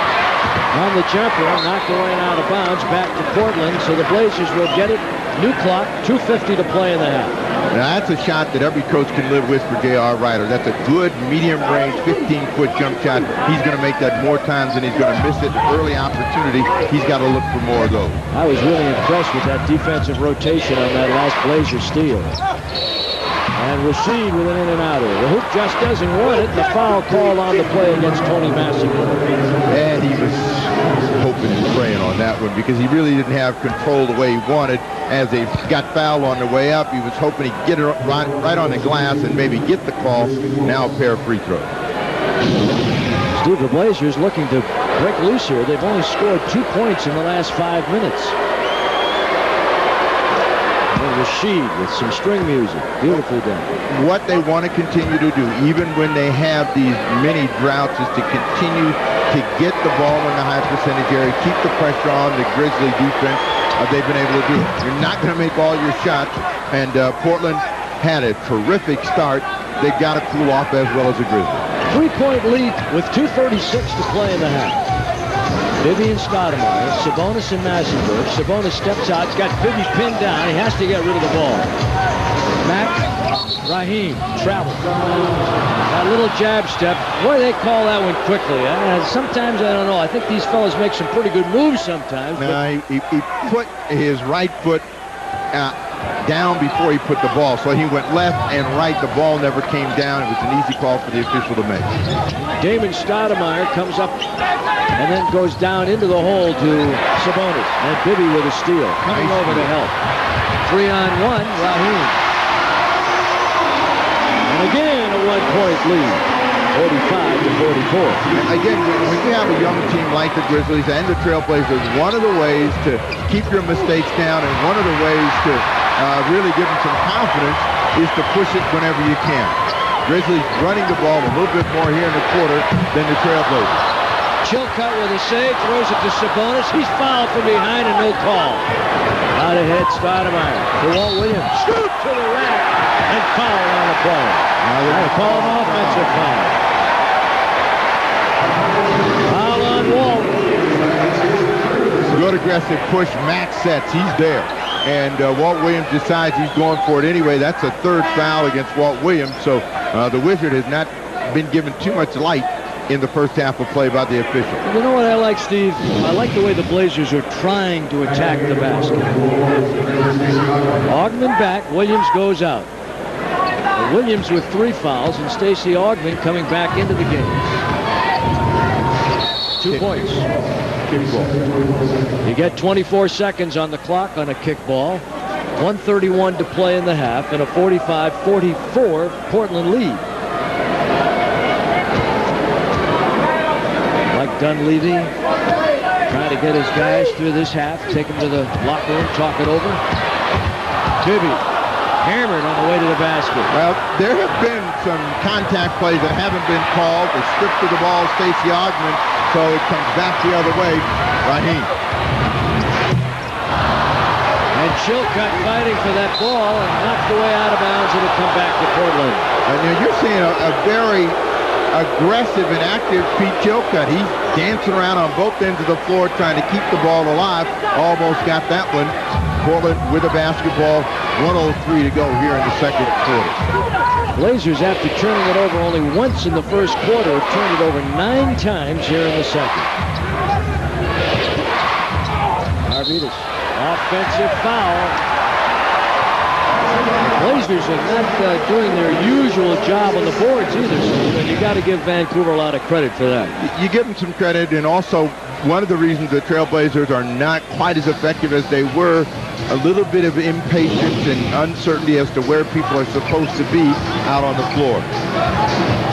on the jumper, knocked away and out of bounds, back to Portland, so the Blazers will get it. New clock, 2:50 to play in the half. Now that's a shot that every coach can live with for J.R. Ryder. That's a good medium-range, 15-foot jump shot. He's going to make that more times than he's going to miss it. Early opportunity, he's got to look for more of those. I was really impressed with that defensive rotation on that last Blazer steal. And Rasheed with an in-and-outer. The hoop just doesn't want it. The foul called on the play against Tony Massenburg. And he was hoping and praying on that one because he really didn't have control the way he wanted. As they got fouled on the way up, he was hoping he'd get it right on the glass and maybe get the call. Now a pair of free throws. Steve, the Blazers looking to break loose here. They've only scored 2 points in the last 5 minutes. Rasheed with some string music. Beautifully done. What they want to continue to do, even when they have these mini droughts, is to continue to get the ball in the high percentage area, keep the pressure on the Grizzly defense. They've been able to do it. You're not going to make all your shots, and Portland had a terrific start. They've got to cool off as well as the Grizzlies. 3-point lead with 2:36 to play in the half. Bibby and Stoudemire, Sabonis and Massenburg. Sabonis steps out, got Bibby pinned down. He has to get rid of the ball. Mack, Raheem, travel. That little jab step. Boy, they call that one quickly. Sometimes, I don't know. I think these fellas make some pretty good moves sometimes. No, he put his right foot down before he put the ball. So he went left and right. The ball never came down. It was an easy call for the official to make. Damon Stoudemire comes up and then goes down into the hole to Sabonis. And Bibby with a steal. Coming over to help. 3-on-1, Raheem. And again, a 1-point lead. 45-44. Again, when you have a young team like the Grizzlies and the Trailblazers, one of the ways to keep your mistakes down and one of the ways to really give them some confidence is to push it whenever you can. Grizzlies running the ball a little bit more here in the quarter than the Trailblazers. Chilcott with a save, throws it to Sabonis. He's fouled from behind and no call. Out ahead, Stoudemire to Walt Williams. Scoop to the rack and foul on the play. Now they're going to call an offensive foul. Foul on Walt. Good aggressive push. Max sets. He's there. And Walt Williams decides he's going for it anyway. That's a third foul against Walt Williams. So the Wizard has not been given too much light in the first half of play by the official. You know what I like, Steve? I like the way the Blazers are trying to attack the basket. Ogman back. Williams goes out. Williams with 3 fouls, and Stacey Ogman coming back into the game. 2 points. Kickball. You get 24 seconds on the clock on a kickball. 1:31 to play in the half, and a 45-44 Portland lead. Dunleavy trying to get his guys through this half, take them to the locker room, talk it over. Bibby hammered on the way to the basket. Well, there have been some contact plays that haven't been called. The strip to the ball, Stacey Ogman, so it comes back the other way. Raheem. And Chilcutt fighting for that ball and knocked away out of bounds. It'll come back to Portland. And you're seeing a very aggressive and active Pete Chilcutt. He's dancing around on both ends of the floor trying to keep the ball alive. Almost got that one. Portland with a basketball. 1:03 to go here in the second quarter. Blazers, after turning it over only once in the first quarter, have turned it over 9 times here in the second. Arvidas, offensive foul. Blazers are not doing their usual job on the boards either, Steve, and you got to give Vancouver a lot of credit for that. You give them some credit, and also one of the reasons the Trailblazers are not quite as effective as they were, a little bit of impatience and uncertainty as to where people are supposed to be out on the floor.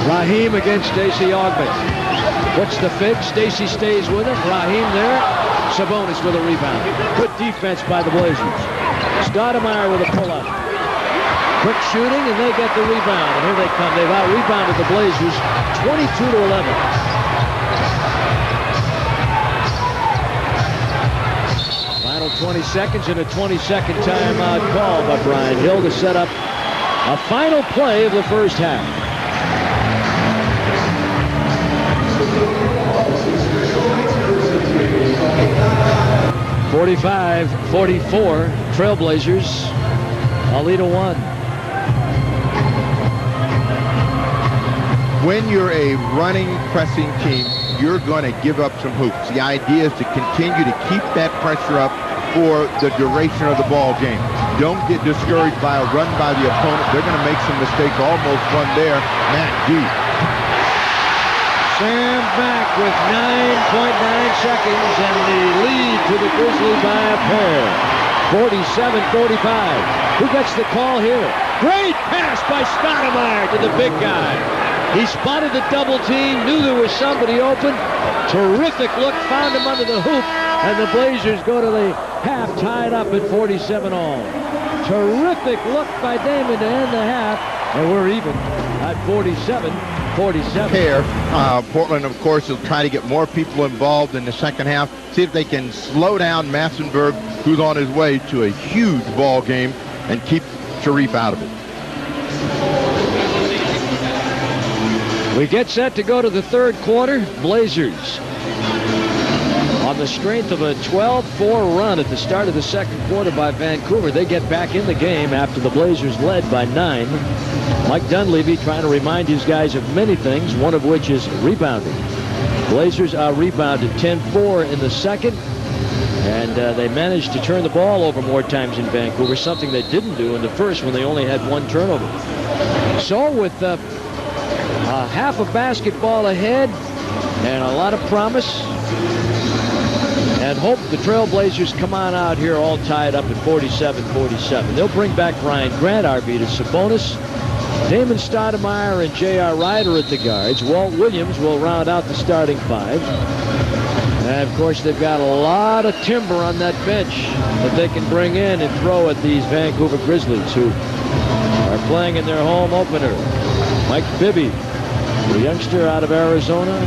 Raheem against Stacey Ogman. What's the fake? Stacey stays with him. Raheem there. Sabonis with a rebound. Good defense by the Blazers. Stoudemire with a pull-up. Quick shooting, and they get the rebound. And here they come. They've out-rebounded the Blazers 22-11. Final 20 seconds and a 20-second timeout call by Brian Hill to set up a final play of the first half. (45-44) Trailblazers. Alita 1. When you're a running, pressing team, you're going to give up some hoops. The idea is to continue to keep that pressure up for the duration of the ball game. Don't get discouraged by a run by the opponent. They're going to make some mistakes. Almost one there. Matt D. Sam back with 9.9 seconds and the lead to the Grizzlies by a pair. 47-45. Who gets the call here? Great pass by Stoudemire to the big guy. He spotted the double team, knew there was somebody open. Terrific look, found him under the hoop, and the Blazers go to the half tied up at 47 all. Terrific look by Damon to end the half, and we're even at 47-47. Portland, of course, will try to get more people involved in the second half, see if they can slow down Massenberg, who's on his way to a huge ball game, and keep Sharif out of it. We get set to go to the third quarter. Blazers, on the strength of a 12-4 run at the start of the second quarter by Vancouver, they get back in the game after the Blazers led by 9. Mike Dunleavy trying to remind his guys of many things, one of which is rebounding. Blazers rebounded 10-4 in the second, and they managed to turn the ball over more times in Vancouver, something they didn't do in the first when they only had 1 turnover. So with half a basketball ahead and a lot of promise and hope, the Trailblazers come on out here all tied up at 47-47. They'll bring back Ryan Grant, Arvidas Sabonis, Damon Stoudemire, and J.R. Ryder at the guards. Walt Williams will round out the starting 5. And, of course, they've got a lot of timber on that bench that they can bring in and throw at these Vancouver Grizzlies, who are playing in their home opener. Mike Bibby, the youngster out of Arizona,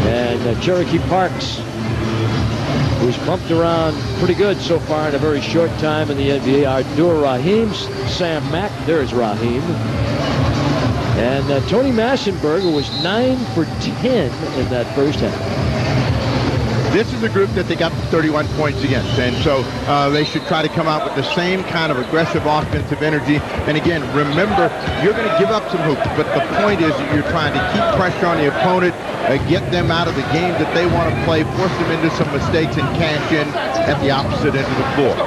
and Cherokee Parks, who's bumped around pretty good so far in a very short time in the NBA. Abdur Rahim, Sam Mack, there's Raheem. And Tony Massenberg, who was 9 for 10 in that first half. This is a group that they got 31 points against, and so they should try to come out with the same kind of aggressive offensive energy. And again, remember, you're going to give up some hoops, but the point is that you're trying to keep pressure on the opponent, get them out of the game that they want to play, force them into some mistakes, and cash in at the opposite end of the floor.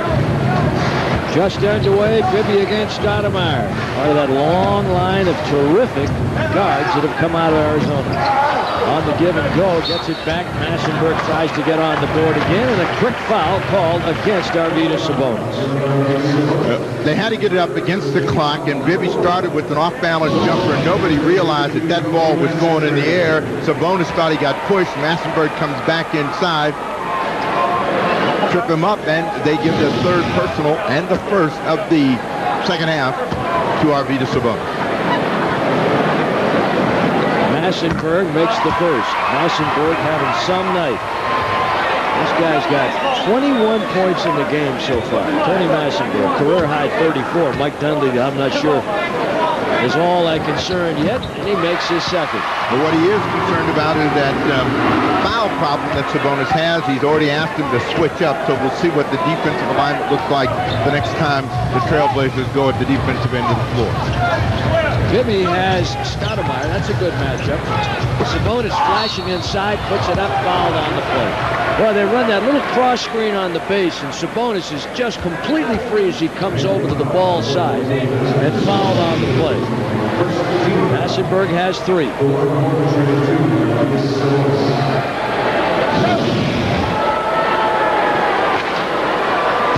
Just underway, Bibby against Stoudemire. Part of that long line of terrific guards that have come out of Arizona. On the give and go, gets it back. Massenberg tries to get on the board again, and a quick foul called against Arvydas Sabonis. They had to get it up against the clock, and Bibby started with an off-balance jumper, and nobody realized that that ball was going in the air. Sabonis thought he got pushed. Massenberg comes back inside, trip him up, and they give the third personal and the first of the second half to Arvydas Sabonis. Massenberg makes the first. Massenberg having some night. This guy's got 21 points in the game so far. Tony Massenberg, career high 34. Mike Dunleavy, I'm not sure, is all that concerned yet, and he makes his second. But what he is concerned about is that foul problem that Sabonis has. He's already asked him to switch up, so we'll see what the defensive alignment looks like the next time the Trailblazers go at the defensive end of the floor. Bibby has Stoudemire. That's a good matchup. Sabonis flashing inside, puts it up, fouled on the play. Well, they run that little cross screen on the base, and Sabonis is just completely free as he comes over to the ball side and fouled on the play. Massenberg has 3.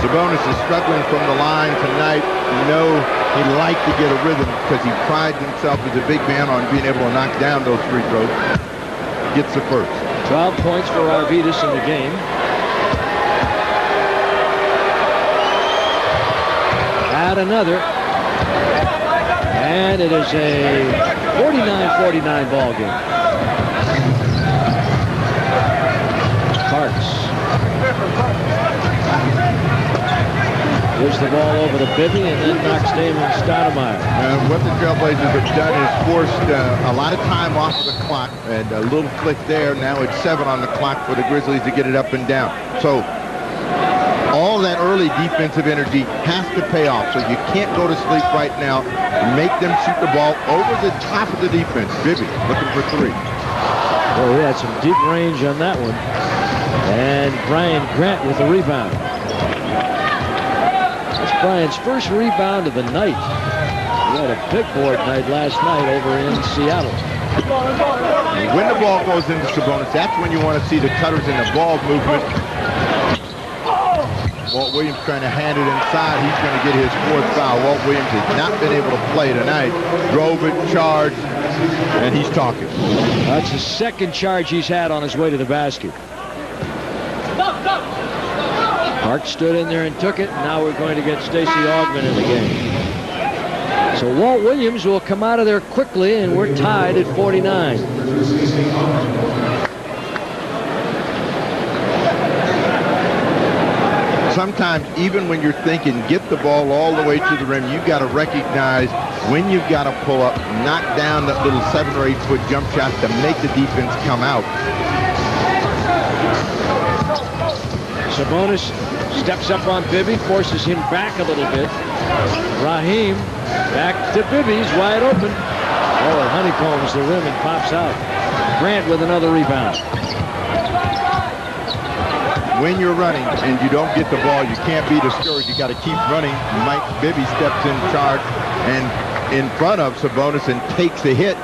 Sabonis is struggling from the line tonight. You know he'd like to get a rhythm because he prides himself as a big man on being able to knock down those free throws. Gets the first. 12 points for Arvydas in the game. Add another. And it is a 49-49 ball game. Parks gives the ball over to Bibby and then knocks Damon Stoudemire. What the Trailblazers have done is forced a lot of time off of the clock, and a little flick there. Now it's 7 on the clock for the Grizzlies to get it up and down. So all that early defensive energy has to pay off. So you can't go to sleep right now. Make them shoot the ball over the top of the defense. Bibby looking for 3. Well, we had some deep range on that one. And Brian Grant with the rebound. That's Brian's first rebound of the night. He had a big board night last night over in Seattle. When the ball goes into Sabonis, that's when you want to see the cutters in the ball movement. Walt Williams trying to hand it inside. He's going to get his 4th foul. Walt Williams has not been able to play tonight. Drove it, charged, and he's talking. That's the second charge he's had on his way to the basket. Park stood in there and took it. Now we're going to get Stacey Augmon in the game. So Walt Williams will come out of there quickly, and we're tied at 49. Sometimes, even when you're thinking, get the ball all the way to the rim, you've got to recognize when you've got to pull up, knock down that little 7 or 8 foot jump shot to make the defense come out. Sabonis steps up on Bibby, forces him back a little bit. Raheem back to Bibby's wide open. Oh, it honeycombs the rim and pops out. Grant with another rebound. When you're running and you don't get the ball, you can't be discouraged. You got to keep running. Mike Bibby steps in charge and in front of Sabonis and takes a hit,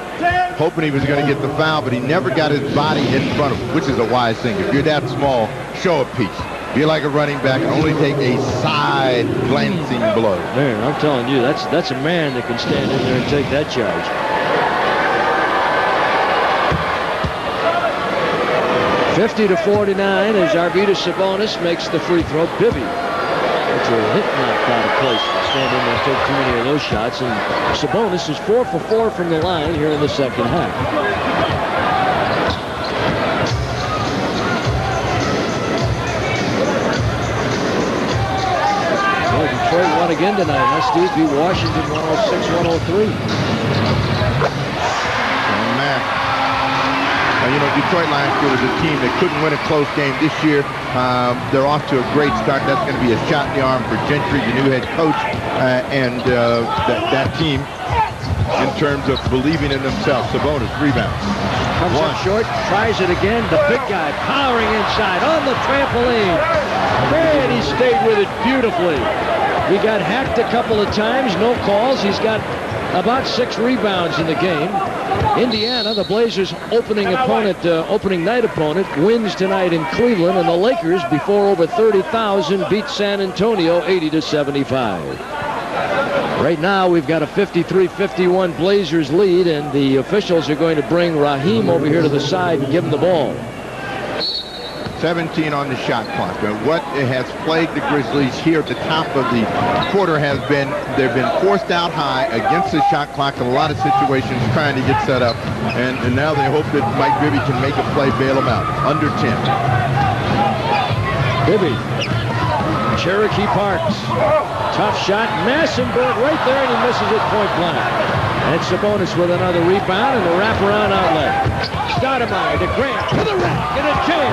hoping he was going to get the foul, but he never got his body in front of him, which is a wise thing. If you're that small, show a piece. Be like a running back and only take a side glancing blow. Man, I'm telling you, that's a man that can stand in there and take that charge. (50-49) as Arvydas Sabonis makes the free throw. Bibby gets a hit knocked out of place. Stand in there and take too many of those shots. And Sabonis is 4 for 4 from the line here in the second half. Well, Detroit won again tonight, huh, Steve? Beat Washington 106-103. You know, Detroit last year was a team that couldn't win a close game. This year, they're off to a great start. That's going to be a shot in the arm for Gentry, the new head coach, and that team in terms of believing in themselves. Sabonis rebounds. Comes up short, tries it again. The big guy powering inside on the trampoline. Man, he stayed with it beautifully. He got hacked a couple of times, no calls. He's got about 6 rebounds in the game. Indiana, the Blazers' opening night opponent, wins tonight in Cleveland, and the Lakers, before over 30,000, beat San Antonio 80-75. Right now, we've got a 53-51 Blazers lead, and the officials are going to bring Raheem over here to the side and give him the ball. 17 on the shot clock. And what has plagued the Grizzlies here at the top of the quarter has been they've been forced out high against the shot clock in a lot of situations trying to get set up. And now they hope that Mike Bibby can make a play, bail them out. Under 10. Bibby. Cherokee Parks. Tough shot. Massenberg right there, and he misses it point blank. And Sabonis with another rebound and a wraparound outlet. Stoudemire to Grant to the rack and a jam.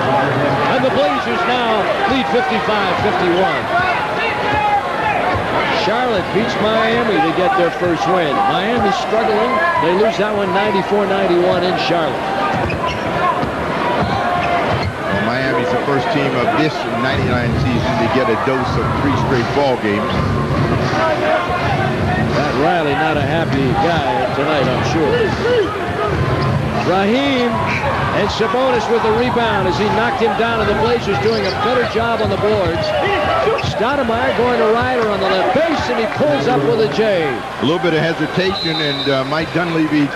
And the Blazers now lead 55-51. Charlotte beats Miami to get their first win. Miami's struggling. They lose that one 94-91 in Charlotte. Well, Miami's the first team of this 99 season to get a dose of 3 straight ball games. Pat Riley not a happy guy tonight, I'm sure. Raheem and Sabonis with the rebound as he knocked him down, and the Blazers doing a better job on the boards. Stoudemire going to Ryder on the left base, and he pulls up with a J. A little bit of hesitation, and Mike Dunleavy,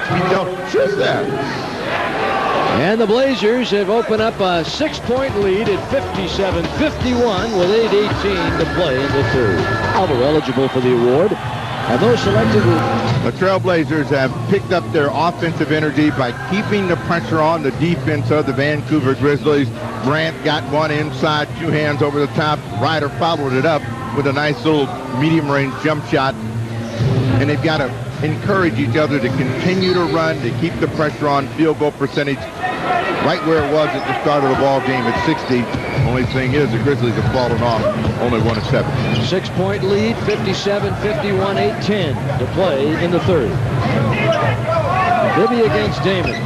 just that. And the Blazers have opened up a 6-point lead at 57-51 with 8:18 to play in the third. Alba eligible for the award. And those selected the Trailblazers have picked up their offensive energy by keeping the pressure on the defense of the Vancouver Grizzlies. Grant got one inside, 2 hands over the top. Ryder followed it up with a nice little medium-range jump shot. And they've got to encourage each other to continue to run, to keep the pressure on. Field goal percentage right where it was at the start of the ball game at 60. Only thing is the Grizzlies have fallen off, only 1 of 7. 6-point lead, 57-51, 8:10 to play in the third. Bibby against Damon.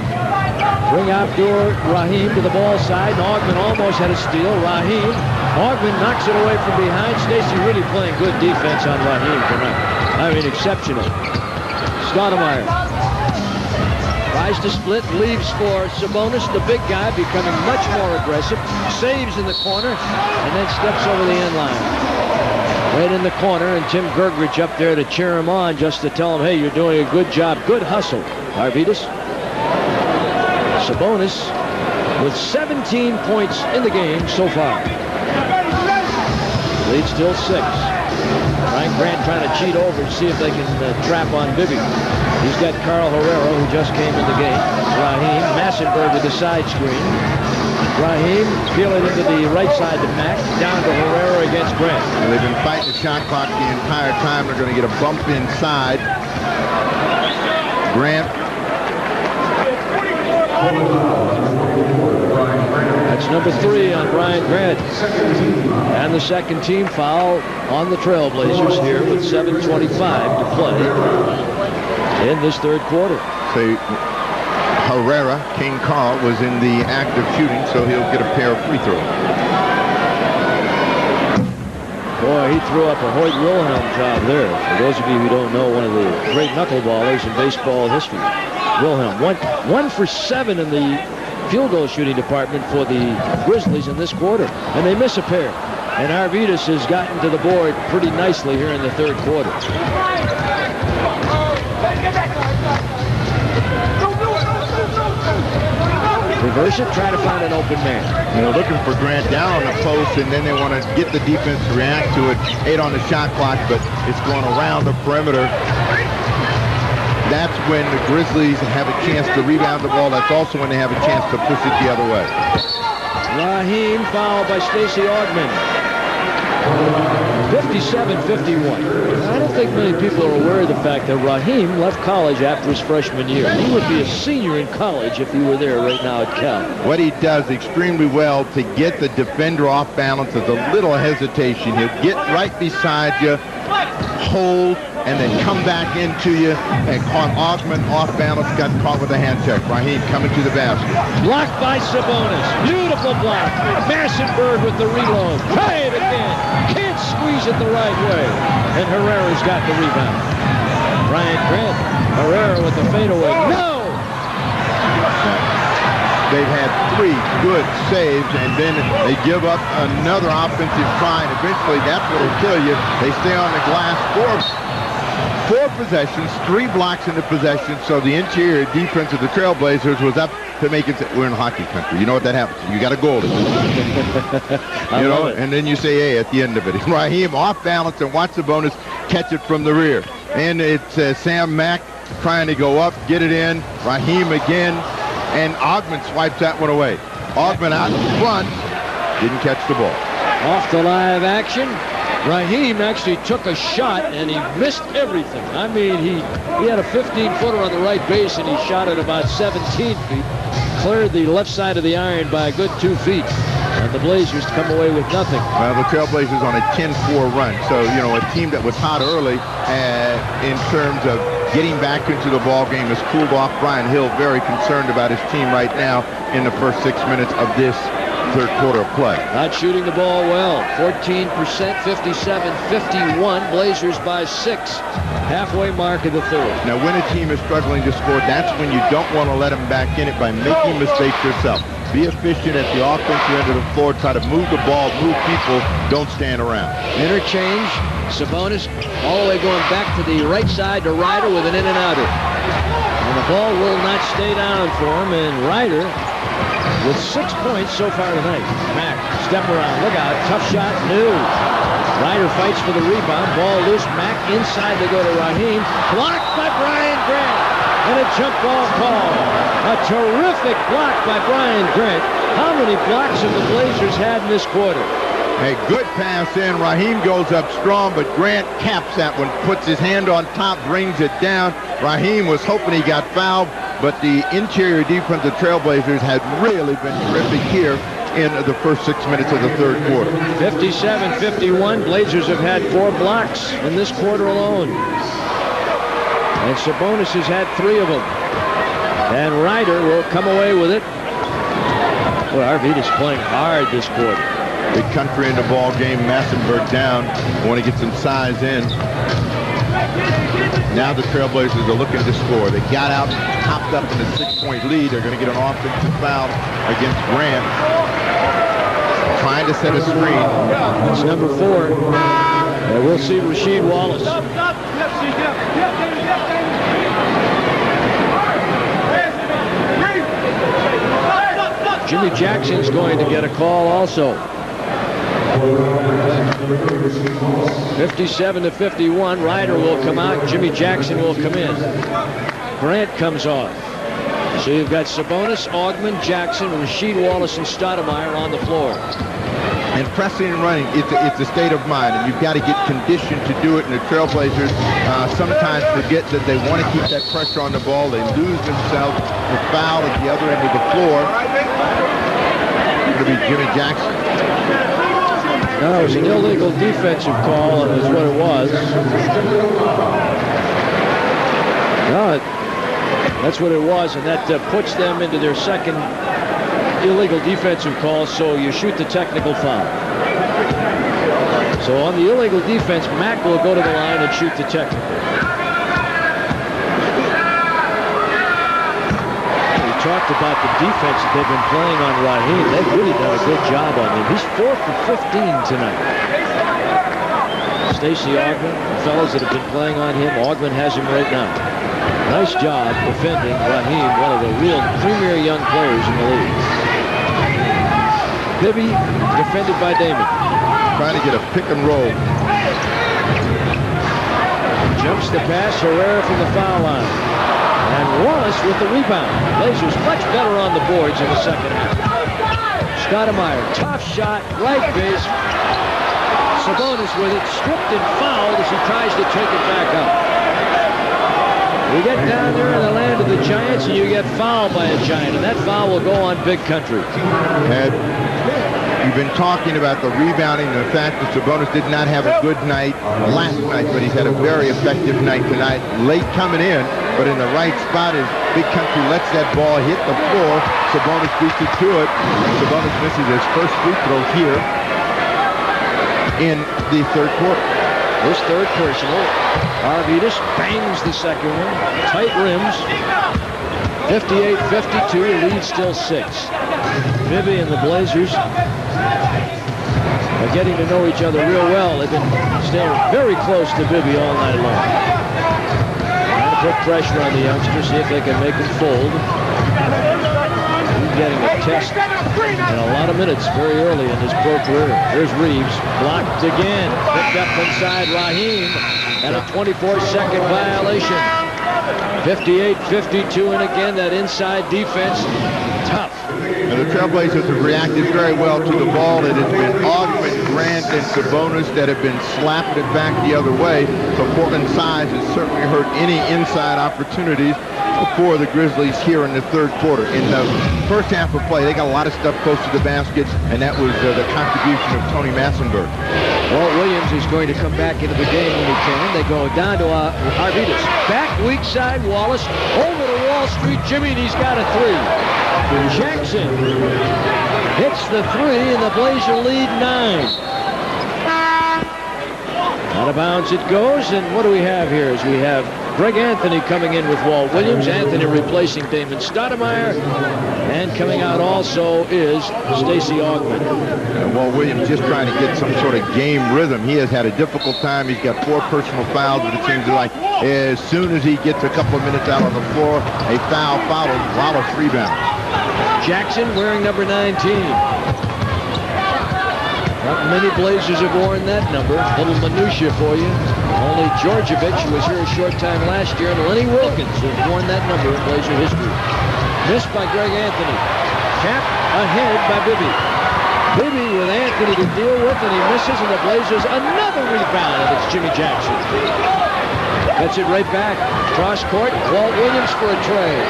Bring Abdur Rahim to the ball side, and Augman almost had a steal. Rahim, Augman knocks it away from behind. Stacey really playing good defense on Rahim tonight. I mean, exceptional. Stoudemire tries to split, leaves for Sabonis, the big guy, becoming much more aggressive, saves in the corner, and then steps over the end line. Right in the corner, and Tim Gergridge up there to cheer him on, just to tell him, hey, you're doing a good job. Good hustle, Arvidas. Sabonis with 17 points in the game so far. Lead still 6. Ryan Grant trying to cheat over to see if they can trap on Bibby. He's got Carl Herrera, who just came in the game. Raheem, Massenberg with the side screen. Raheem peeling into the right side to Mack, down to Herrera against Grant. They've been fighting the shot clock the entire time. They're going to get a bump inside. Grant. That's number 3 on Brian Grant. And the second team foul on the Trailblazers here with 7:25 to play in this third quarter. So Herrera, King Carl, was in the act of shooting, so he'll get a pair of free throws. Boy, he threw up a Hoyt Wilhelm job there. For those of you who don't know, one of the great knuckleballers in baseball history. Wilhelm, one for 7 in the field goal shooting department for the Grizzlies in this quarter, and they miss a pair. And Arvidas has gotten to the board pretty nicely here in the third quarter. Reverse it, try to find an open man. They're looking for Grant down on the post, and then they want to get the defense to react to it. 8 on the shot clock, but it's going around the perimeter. That's when the Grizzlies have a chance to rebound the ball. That's also when they have a chance to push it the other way. Raheem fouled by Stacey Augman. 57-51. I don't think many people are aware of the fact that Raheem left college after his freshman year. He would be a senior in college if he were there right now at Cal. What he does extremely well to get the defender off balance is a little hesitation. He'll get right beside you, hold, and then come back into you, and caught Augman off balance, got caught with a hand check. Raheem coming to the basket. Blocked by Sabonis. Beautiful block. Massenberg with the reload. Try it again. Can't squeeze it the right way. And Herrera's got the rebound. Brian Grant. Herrera with the fadeaway. No! they've had 3 good saves, and then they give up another offensive try, and eventually that's what will kill you. They stay on the glass 4 possessions, 3 blocks in the possession, so the interior defense of the Trailblazers was up to make it. We're in hockey country. You know what that happens. You got a goalie. You know, and then you say, hey, at the end of it. Raheem off balance and watch Sabonis catch it from the rear. And it's Sam Mack trying to go up, get it in. Raheem again, and Ogman swipes that one away. Ogman out in front, didn't catch the ball. Off the live action. Raheem actually took a shot, and he missed everything. I mean, he had a 15-footer on the right base, and he shot it about 17 feet. Cleared the left side of the iron by a good 2 feet. And the Blazers come away with nothing. Well, the Trailblazers on a 10-4 run. So, you know, a team that was hot early in terms of getting back into the ball game has cooled off. Brian Hill very concerned about his team right now in the first 6 minutes of this third quarter of play. Not shooting the ball well. 14%, 57-51. Blazers by 6. Halfway mark of the third. Now, when a team is struggling to score, that's when you don't want to let them back in it by making mistakes yourself. Be efficient at the offensive end of the floor. Try to move the ball, move people. Don't stand around. Interchange. Sabonis all the way going back to the right side to Ryder with an in-and-outer. And the ball will not stay down for him. And Ryder with 6 points so far tonight. Mack, step around. Look out. Tough shot. No. Ryder fights for the rebound. Ball loose. Mack inside to go to Raheem. Blocked by Brian Grant. And a jump ball call. A terrific block by Brian Grant. How many blocks have the Blazers had in this quarter? A good pass in. Raheem goes up strong, but Grant caps that one. Puts his hand on top, brings it down. Raheem was hoping he got fouled, but the interior defense of the Trailblazers had really been terrific here in the first 6 minutes of the third quarter. 57-51. Blazers have had 4 blocks in this quarter alone. And Sabonis has had 3 of them. And Ryder will come away with it. Well, Arvidas playing hard this quarter. Big country in the ball game. Massenberg down. Want to get some size in. Now the Trailblazers are looking to score. They got out, hopped up in a 6-point lead. They're going to get an offensive foul against Grant. Trying to set a screen. It's number 4. And we'll see Rasheed Wallace. Jimmy Jackson's going to get a call also. 57-51. Ryder will come out. Jimmy Jackson will come in. Grant comes off. So you've got Sabonis, Ogman, Jackson, Rasheed Wallace, and Stoudemire on the floor. And pressing and running, it's a state of mind, and you've got to get conditioned to do it. And the Trailblazers sometimes forget that they want to keep that pressure on the ball. They lose themselves. The foul at the other end of the floor. It's going to be Jimmy Jackson. No, it was an illegal defensive call, is what it was. No, that's what it was, and that puts them into their second illegal defensive call, so you shoot the technical foul. So on the illegal defense, Mack will go to the line and shoot the technical. We talked about the defense that they've been playing on Raheem. They've really done a good job on him. He's 4 for 15 tonight. Stacey Ogman, the fellows that have been playing on him, Ogman has him right now. Nice job defending Raheem, one of the real premier young players in the league. Bibby defended by Damon. Trying to get a pick and roll. Jumps the pass, Herrera from the foul line. And Wallace with the rebound. Blazers much better on the boards in the second half. Stoudemire, tough shot, right base. Sabonis with it, stripped and fouled as he tries to take it back up. You get down there in the land of the Giants and you get fouled by a Giant, and that foul will go on Big Country. Ed, you've been talking about the rebounding and the fact that Sabonis did not have a good night last night, but he's had a very effective night tonight. Late coming in, but in the right spot as Big Country lets that ball hit the floor. Sabonis beats it to it. Sabonis misses his first free throw here in the third quarter. This third personal. Arvidas bangs the second one. Tight rims. 58-52, lead still 6. Bibby and the Blazers are getting to know each other real well. They've been staying very close to Bibby all night long. Trying to put pressure on the youngsters, see if they can make him fold. He's getting a test in a lot of minutes very early in his pro career. Here's Reeves, blocked again, picked up inside Raheem, and a 24-second violation. 58-52, and again, that inside defense, tough. And the Trailblazers have reacted very well to the ball. It has been Augman, Grant, and Sabonis that have been slapping it back the other way. So Portland's size has certainly hurt any inside opportunities for the Grizzlies here in the third quarter. In the first half of play, they got a lot of stuff close to the basket, and that was the contribution of Tony Massenberg. Walt Williams is going to come back into the game when he can. They go down to Arvidas. Back weak side, Wallace. Over to Wall Street, Jimmy, and he's got a 3. Jackson hits the 3, and the Blazer lead 9. Out of bounds it goes, and what do we have here? As we have Greg Anthony coming in with Walt Williams. Anthony replacing Damon Stoudemire. And coming out also is Stacey Augman. Walt Williams just trying to get some sort of game rhythm. He has had a difficult time. He's got 4 personal fouls, but it seems like as soon as he gets a couple of minutes out on the floor, a foul follows. Wallace rebounds. Jackson wearing number 19. Not many Blazers have worn that number. A little minutia for you. Only Djordjevic, who was here a short time last year, and Lenny Wilkins have worn that number in Blazer history. Missed by Greg Anthony. Capped ahead by Bibby. Bibby with Anthony to deal with, and he misses, and the Blazers another rebound, and it's Jimmy Jackson. Gets it right back. Cross court. Walt Williams for a trade.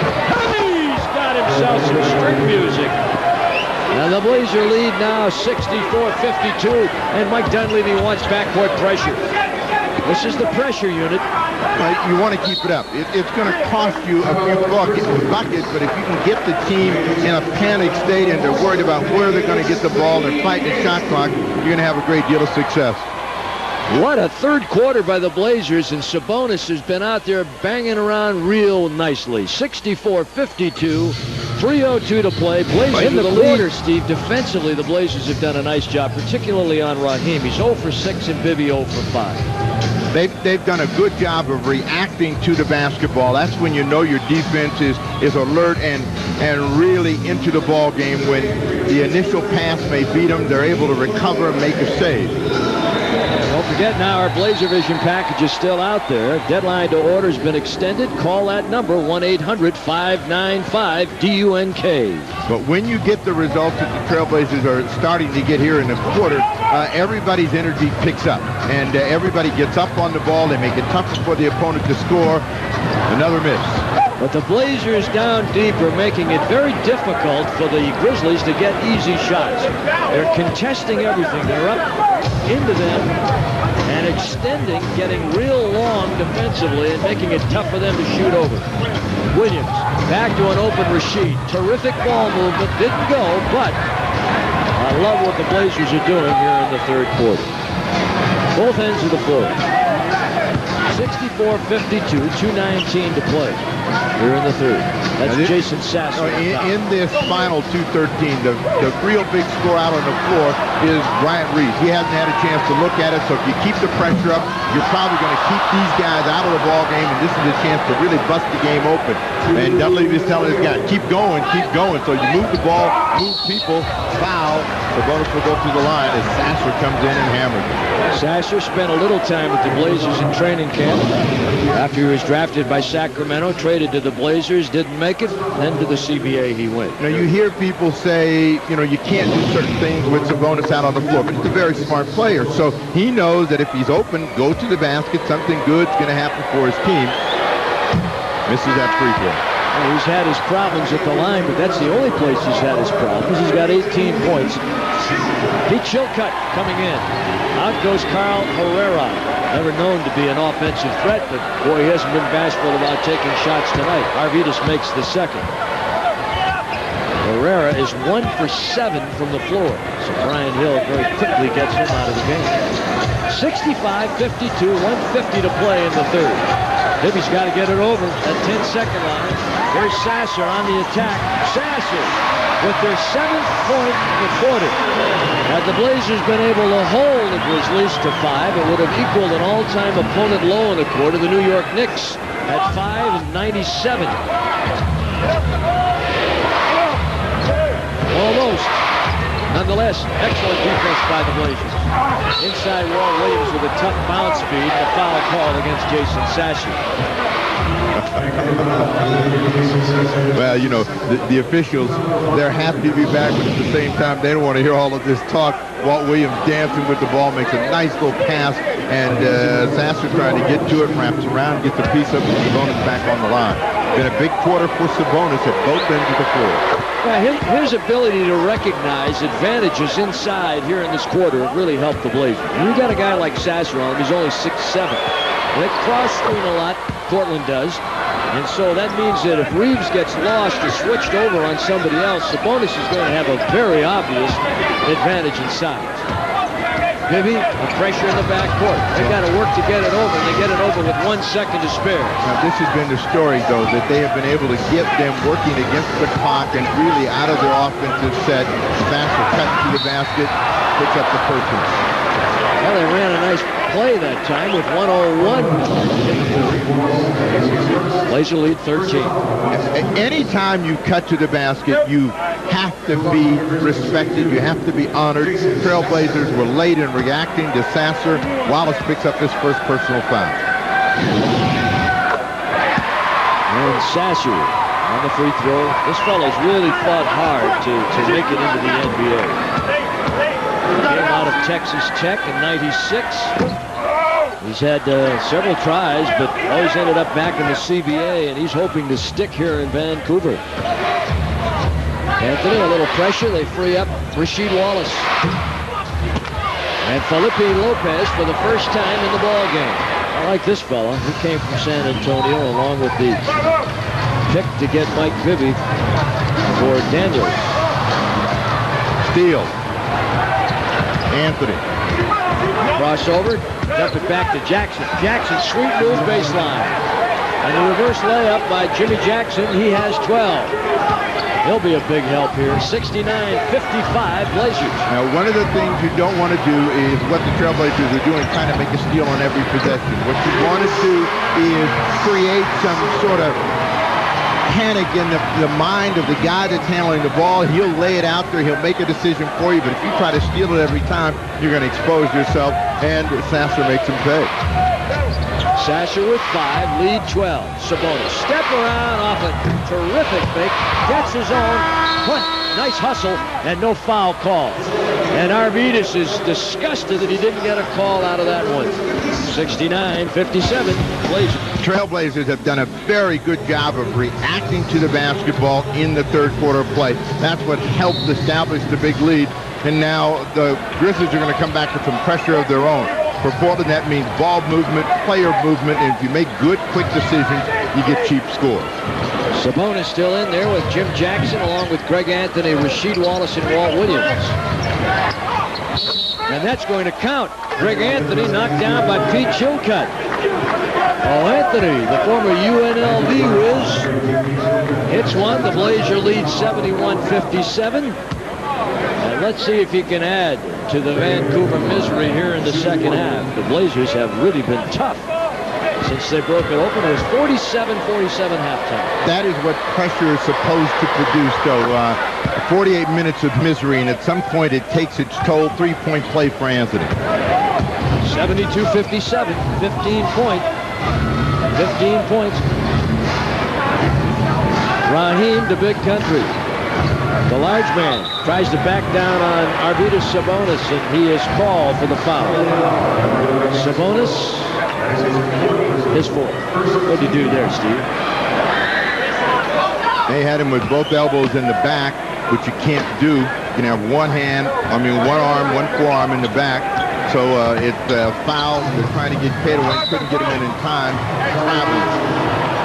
He's got himself some string music. And the Blazer lead now 64-52, and Mike Dunleavy wants backcourt pressure. This is the pressure unit. You want to keep it up. It's going to cost you a few buckets, but if you can get the team in a panic state and they're worried about where they're going to get the ball and fighting the shot clock, you're going to have a great deal of success. What a third quarter by the Blazers, and Sabonis has been out there banging around real nicely. 64-52, 3:02 to play. Blazers in the quarter, Steve. Defensively, the Blazers have done a nice job, particularly on Raheem. He's 0 for 6 and Bibby 0 for 5. They've done a good job of reacting to the basketball. That's when you know your defense is alert and really into the ball game. When the initial pass may beat them, they're able to recover and make a save. Don't forget now, our Blazer Vision package is still out there. Deadline to order has been extended. Call that number, 1-800-595-DUNK. But when you get the results that the Trailblazers are starting to get here in the quarter, everybody's energy picks up. And everybody gets up on the ball. They make it tougher for the opponent to score. Another miss. But the Blazers down deep are making it very difficult for the Grizzlies to get easy shots. They're contesting everything. They're up into them and extending, getting real long defensively and making it tough for them to shoot over. Williams back to an open Rasheed. Terrific ball movement. Didn't go, but I love what the Blazers are doing here in the third quarter. Both ends of the floor. 64-52, 2:19 to play here in the third. That's Jason Sasser. In this final 2:13, the real big score out on the floor is Bryant Reeves. He hasn't had a chance to look at it, so if you keep the pressure up, you're probably going to keep these guys out of the ball game, and this is a chance to really bust the game open. And Dunleavy is telling his guys, keep going, keep going. So you move the ball, move people, foul. Sabonis will go through the line as Sasser comes in and hammers it. Sasser spent a little time with the Blazers in training camp. After he was drafted by Sacramento, traded to the Blazers, didn't make it, then to the CBA he went. Now you hear people say, you can't do certain things with Sabonis out on the floor, but he's a very smart player. So he knows that if he's open, go to the basket, something good's going to happen for his team. Misses that free throw. Well, he's had his problems at the line, but that's the only place he's had his problems. He's got 18 points. Pete Chilcutt coming in. Out goes Carl Herrera. Never known to be an offensive threat, but boy, he hasn't been bashful about taking shots tonight. Arvidas makes the second. Herrera is 1 for 7 from the floor, so Brian Hill very quickly gets him out of the game. 65-52, 150 to play in the third. Bibby's got to get it over that 10-second line. Here's Sasser on the attack. Sasser with their 7th point in the quarter. Had the Blazers been able to hold the Grizzlies to 5, it would have equaled an all-time opponent low in the quarter. The New York Knicks at 5-97. Almost. Nonetheless, excellent defense by the Blazers. Inside Walt Williams with a tough bounce speed and a foul call against Jason Sasser. Well, you know, the officials, they're happy to be back, but at the same time, they don't want to hear all of this talk. Walt Williams dancing with the ball, makes a nice little pass, and Sasser trying to get to it, wraps around, gets a piece of it, Sabonis back on the line. Been a big quarter for Sabonis at both ends of the floor. Yeah, his ability to recognize advantages inside here in this quarter really helped the Blazers. You got a guy like Sasser on him, he's only 6'7". They cross screen a lot, Portland does. And so that means that if Reeves gets lost or switched over on somebody else, Sabonis is going to have a very obvious advantage inside. Bibby, a pressure in the backcourt. They got to work to get it over, and they get it over with 1 second to spare. Now, this has been the story, though, that they have been able to get them working against the clock and really out of their offensive set. Sasser cutting to the basket, picks up the first one. Well, they ran a nice play that time with 1:01 in the fourth. Blazer lead 13. Anytime you cut to the basket, you have to be respected. You have to be honored. Trailblazers were late in reacting to Sasser. Wallace picks up his first personal foul. And Sasser on the free throw. This fellow's really fought hard to make it into the NBA. Came out of Texas Tech in '96. He's had several tries, but always ended up back in the CBA, and he's hoping to stick here in Vancouver. Anthony, a little pressure. They free up Rasheed Wallace. And Felipe Lopez for the first time in the ball game. I like this fella. He came from San Antonio along with the pick to get Mike Bibby for Daniels. Steal. Anthony. Crossover, dump it back to Jackson. Jackson, sweet move baseline. And the reverse layup by Jimmy Jackson. He has 12. He'll be a big help here. 69-55 Blazers. Now, one of the things you don't want to do is what the Trailblazers are doing, trying to make a steal on every possession. What you want to do is create some sort of panic in the mind of the guy that's handling the ball. He'll lay it out there. He'll make a decision for you. But if you try to steal it every time, you're going to expose yourself. And Sasser makes him pay. Sasser with 5, lead 12. Sabonis, step around off a terrific fake. Gets his own. Nice hustle and no foul call. And Arvidas is disgusted that he didn't get a call out of that one. 69-57 Blazers. Trailblazers have done a very good job of reacting to the basketball in the third quarter of play. That's what helped establish the big lead. And now the Grizzlies are going to come back with some pressure of their own. For Portland, that means ball movement, player movement, and if you make good, quick decisions, you get cheap scores. Sabonis still in there with Jim Jackson along with Greg Anthony, Rasheed Wallace, and Walt Williams. And that's going to count. Greg Anthony knocked down by Pete Chilcutt. Oh, Anthony, the former UNLV whiz, hits one. The Blazer lead 71-57. And let's see if he can add to the Vancouver misery here in the second half. The Blazers have really been tough since they broke it open. It was 47-47 halftime. That is what pressure is supposed to produce, though. 48 minutes of misery, and at some point it takes its toll. 3-point play for Anthony. 72-57, 15 points. Raheem to Big Country. The large man tries to back down on Arvidas Sabonis, and he is called for the foul. Sabonis is 4. What did you do there, Steve? They had him with both elbows in the back, which you can't do. You can have one arm, one forearm in the back. So it's a foul. They're trying to get paid away. Couldn't get him in time.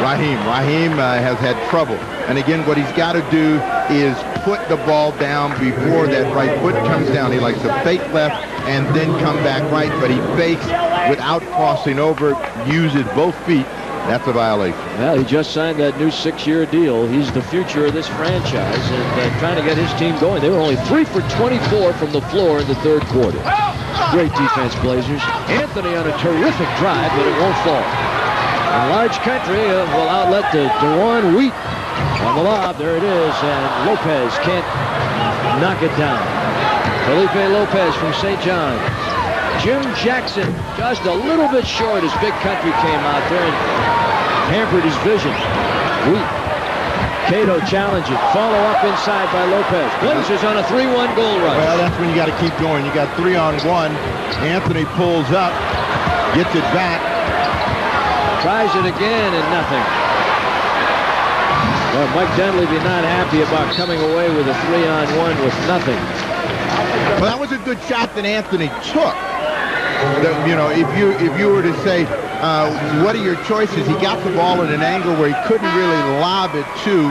Raheem has had trouble. And again, what he's got to do is put the ball down before that right foot comes down. He likes to fake left and then come back right, but he fakes without crossing over, uses both feet, That's a violation. Well, he just signed that new 6-year deal. He's the future of this franchise and trying to get his team going. They were only 3 for 24 from the floor in the third quarter. Great defense, Blazers. Anthony on a terrific drive, but it won't fall. And Large Country will outlet to Dewan Wheat on the lob. There it is, and Lopez can't knock it down. Felipe Lopez from St. John. Jim Jackson just a little bit short as Big Country came out there and hampered his vision. Wheat. Cato challenging. Follow up inside by Lopez. Blazers on a 3-1 goal rush. Well, that's when you got to keep going. You got 3-on-1. Anthony pulls up, gets it back. Tries it again and nothing. Well, Mike Dunleavy not happy about coming away with a 3-on-1 with nothing. Well, that was a good shot that Anthony took. You know, if you were to say, what are your choices? He got the ball at an angle where he couldn't really lob it to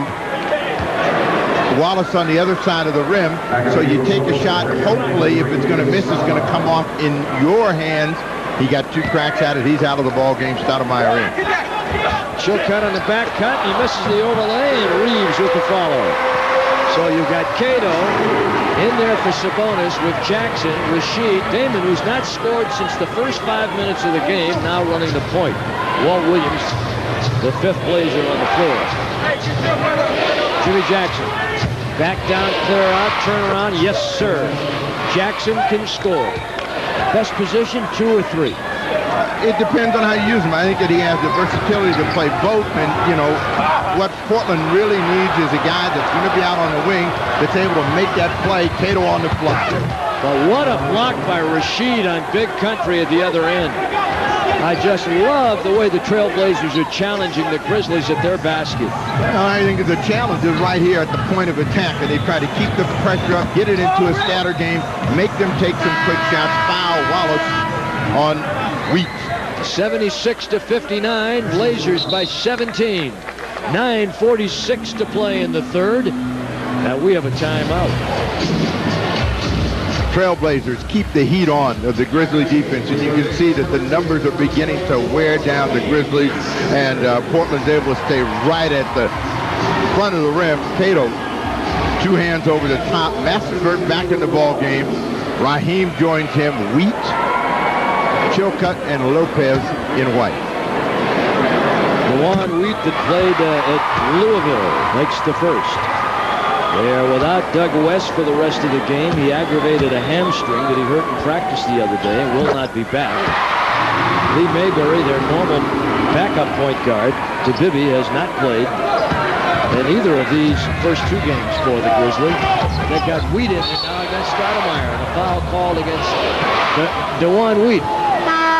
Wallace on the other side of the rim. So you take a shot. Hopefully, if it's going to miss, it's going to come off in your hands. He got 2 cracks at it. He's out of the ball game. Stoudemire in. Chilcutt on the back cut. He misses the overlay, and Reeves with the follow. So you've got Cato in there for Sabonis with Jackson, Rashid, Damon, who's not scored since the first 5 minutes of the game, now running the point. Walt Williams, the 5th Blazer on the floor. Jimmy Jackson, back down, clear out, turn around, yes sir. Jackson can score. Best position, 2 or 3. It depends on how you use him. I think that he has the versatility to play both, and you know what Portland really needs is a guy that's going to be out on the wing that's able to make that play. Cato on the fly. But what a block by Rashid on Big Country at the other end. I just love the way the Trailblazers are challenging the Grizzlies at their basket. Well, I think the challenge is right here at the point of attack, and they try to keep the pressure up, get it into a scatter game, make them take some quick shots, foul Wallace on Wheat. 76-59, Blazers by 17. 9:46 to play in the third. And we have a timeout. Trailblazers keep the heat on of the Grizzly defense, and you can see that the numbers are beginning to wear down the Grizzlies, and Portland's able to stay right at the front of the rim. Cato, 2 hands over the top. Massenberg back in the ball game. Raheem joins him. Wheat, Chilcutt, and Lopez in white. Dewan Wheat that played at Louisville makes the first. They are without Doug West for the rest of the game. He aggravated a hamstring that he hurt in practice the other day and will not be back. Lee Mayberry, their normal backup point guard to Bibby, has not played in either of these first 2 games for the Grizzlies. They've got Wheat in there now against Stoudemire, and a foul called against Dewan Wheat,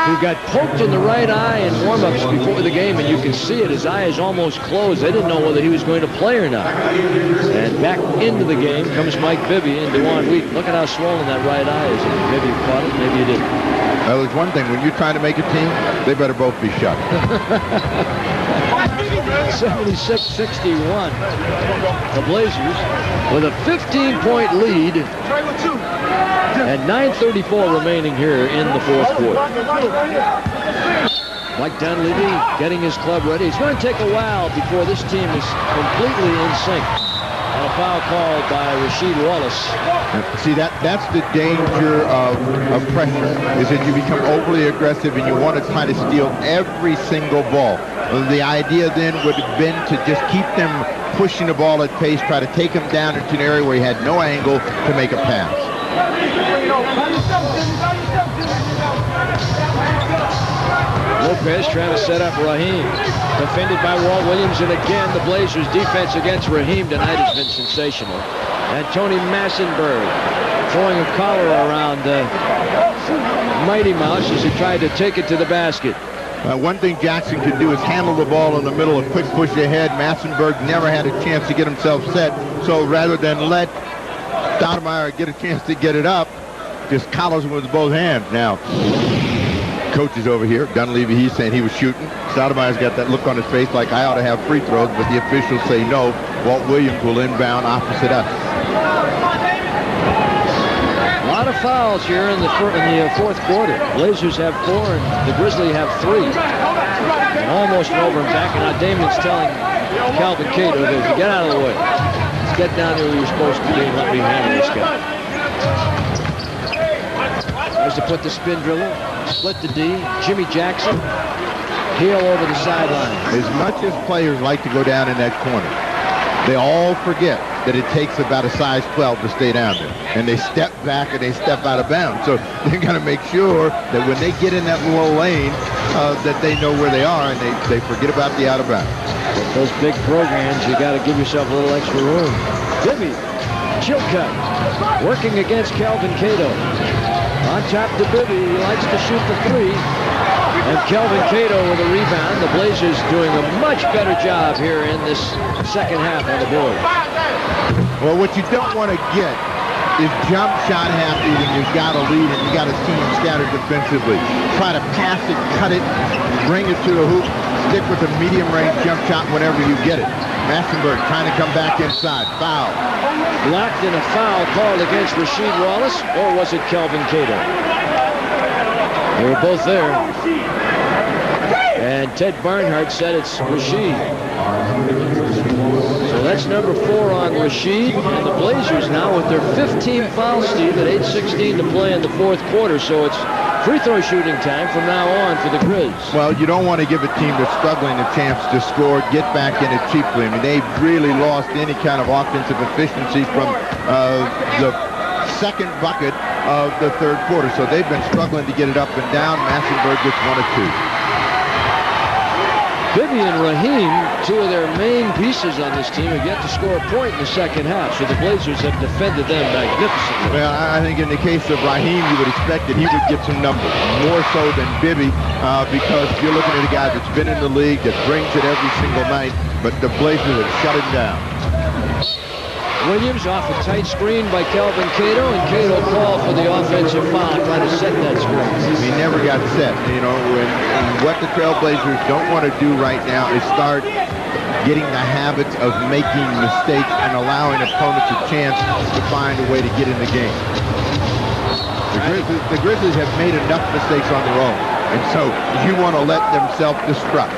who got poked in the right eye in warm-ups before the game, and you can see it. His eye is almost closed. They didn't know whether he was going to play or not. And back into the game comes Mike Bibby and Dewan Wheat. Look at how swollen that right eye is. Maybe he caught it, maybe he didn't. Well, there's one thing. When you're trying to make a team, they better both be shut. 76-61. The Blazers with a 15-point lead. And 9:34 remaining here in the fourth quarter. Mike Dunleavy getting his club ready. It's going to take a while before this team is completely in sync. And a foul called by Rasheed Wallace. See, that's the danger of pressure, is that you become overly aggressive and you want to try to steal every single ball. The idea then would have been to just keep them pushing the ball at pace, try to take them down into an area where he had no angle to make a pass. Lopez trying to set up Raheem. Defended by Walt Williams, and again the Blazers' defense against Raheem tonight has been sensational. And Tony Massenberg throwing a collar around Mighty Mouse as he tried to take it to the basket. One thing Jackson can do is handle the ball in the middle, a quick push ahead. Massenberg never had a chance to get himself set, so rather than let Stoudemire get a chance to get it up, just collars him with both hands. Now, coach is over here. Dunleavy, he's saying he was shooting. Stoudemire's got that look on his face like I ought to have free throws, but the officials say no. Walt Williams will inbound opposite us. A lot of fouls here in the fourth quarter. Blazers have 4 and the Grizzlies have 3. And almost over him back. And now Damon's telling Calvin Cato, get out of the way. Let's get down here where you're supposed to be and let me handle this guy. Tries to put the spin dribble, split the D. Jimmy Jackson, heel over the sideline. As much as players like to go down in that corner, they all forget that it takes about a size 12 to stay down there. And they step back and they step out of bounds. So they're going to make sure that when they get in that little lane, that they know where they are and they forget about the out of bounds. With those big programs, you got to give yourself a little extra room. Bibby, Chilcutt, working against Calvin Cato. On top to Bibby, he likes to shoot the three. And Calvin Cato with a rebound. The Blazers doing a much better job here in this second half on the board. Well, what you don't want to get is jump shot happy when you've got a lead and you got a team scattered defensively. Try to pass it, cut it, bring it to the hoop, stick with a medium range jump shot whenever you get it. Massenberg trying to come back inside. Foul. Blocked in a foul called against Rasheed Wallace, or was it Calvin Cato? They were both there. And Ted Barnhart said it's Rasheed. So that's number 4 on Rasheed. And the Blazers now with their 15th foul, Steve, at 8:16 to play in the fourth quarter. So it's free throw shooting time from now on for the Grizz. Well, you don't want to give a team that's struggling a chance to score, get back in it cheaply. I mean, they've really lost any kind of offensive efficiency from the second bucket of the third quarter. So they've been struggling to get it up and down. Massenberg gets 1 or 2. Bibby and Raheem, 2 of their main pieces on this team, have yet to score a point in the second half, so the Blazers have defended them magnificently. Well, I think in the case of Raheem, you would expect that he would get some numbers, more so than Bibby, because you're looking at a guy that's been in the league, that brings it every single night, but the Blazers have shut him down. Williams off a tight screen by Calvin Cato, and Cato called for the offensive foul, trying to set that screen. He never got set. You know, and what the Trailblazers don't want to do right now is start getting the habits of making mistakes and allowing opponents a chance to find a way to get in the game. The Grizzlies have made enough mistakes on their own, and so you want to let them self-destruct.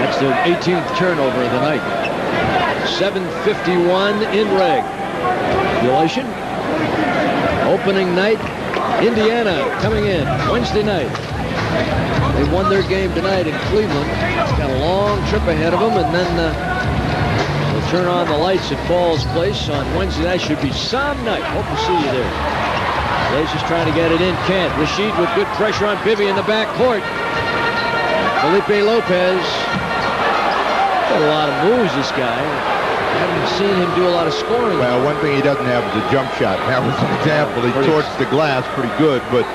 That's their 18th turnover of the night. 7:51 in regulation. Opening night, Indiana coming in Wednesday night. They won their game tonight in Cleveland. Got a long trip ahead of them, and then they'll turn on the lights at Ball's Place on Wednesday night. Should be some night. Hope to see you there. Blazers trying to get it in. Can't. Rasheed with good pressure on Bibby in the backcourt. Felipe Lopez. Got a lot of moves, this guy. I haven't seen him do a lot of scoring. Well, one thing he doesn't have is a jump shot. That was an example. He torched the glass pretty good, but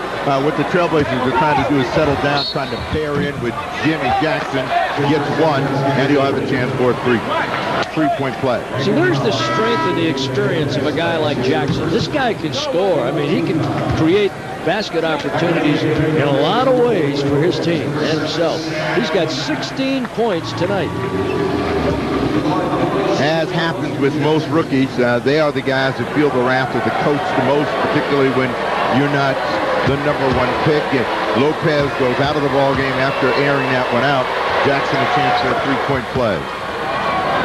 what the Trailblazers are trying to do is settle down, trying to pair in with Jimmy Jackson. Gets 1, and he'll have a chance for a three-point play. See, there's the strength and the experience of a guy like Jackson. This guy can score. I mean, he can create basket opportunities in a lot of ways for his team and himself. He's got 16 points tonight. As happens with most rookies, they are the guys that feel the wrath of the coach the most, particularly when you're not the number 1 pick. And Lopez goes out of the ballgame after airing that one out. Jackson a chance for a 3-point play.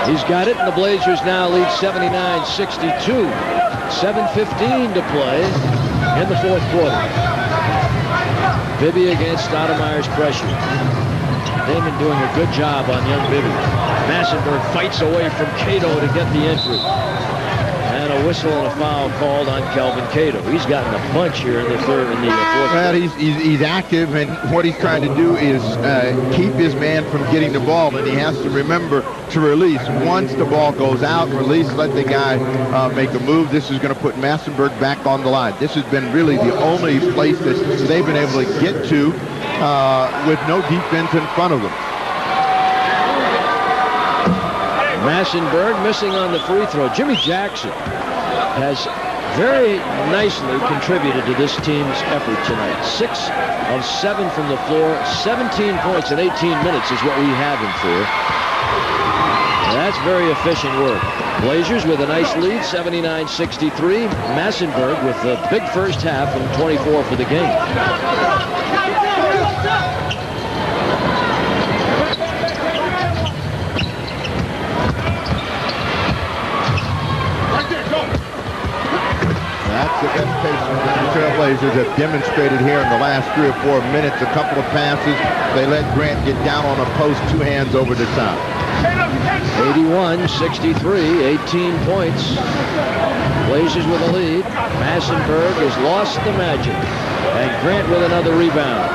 He's got it, and the Blazers now lead 79-62. 7:15 to play in the fourth quarter. Bibby against Stoudemire's pressure. Damon doing a good job on young Bibby. Massenberg fights away from Cato to get the entry. And a whistle and a foul called on Calvin Cato. He's gotten a bunch here in the fourth well, quarter. He's active, and what he's trying to do is keep his man from getting the ball, and he has to remember to release. Once the ball goes out, release, let the guy make a move. This is going to put Massenberg back on the line. This has been really the only place that they've been able to get to with no defense in front of them. Massenberg missing on the free throw. Jimmy Jackson has very nicely contributed to this team's effort tonight. 6 of 7 from the floor, 17 points in 18 minutes is what we have him for. That's very efficient work. Blazers with a nice lead, 79-63. Massenberg with the big first half and 24 for the game. That's the best patience that the Trailblazers have demonstrated here in the last 3 or 4 minutes. A couple of passes. They let Grant get down on a post, 2 hands over the top. 81-63, 18 points. Blazers with a lead. Massenberg has lost the magic. And Grant with another rebound.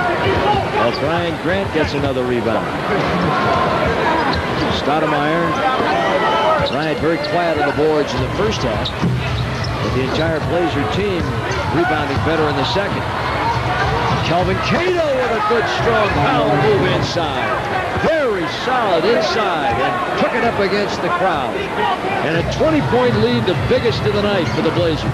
Well, Brian Grant gets another rebound. Stoudemire. Bryant very quiet on the boards in the first half. But the entire Blazer team rebounding better in the second. Kelvin Cato with a good, strong power move inside. Very solid inside and took it up against the crowd. And a 20-point lead, the biggest of the night for the Blazers.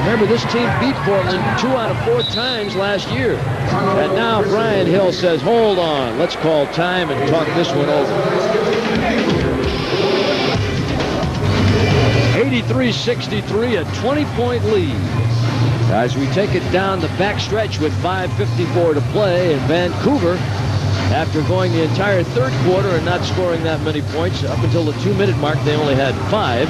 Remember, this team beat Portland 2 out of 4 times last year. And now Brian Hill says, hold on, let's call time and talk this one over. 83-63, a 20-point lead. As we take it down the backstretch with 5:54 to play in Vancouver, after going the entire third quarter and not scoring that many points, up until the 2-minute mark, they only had 5.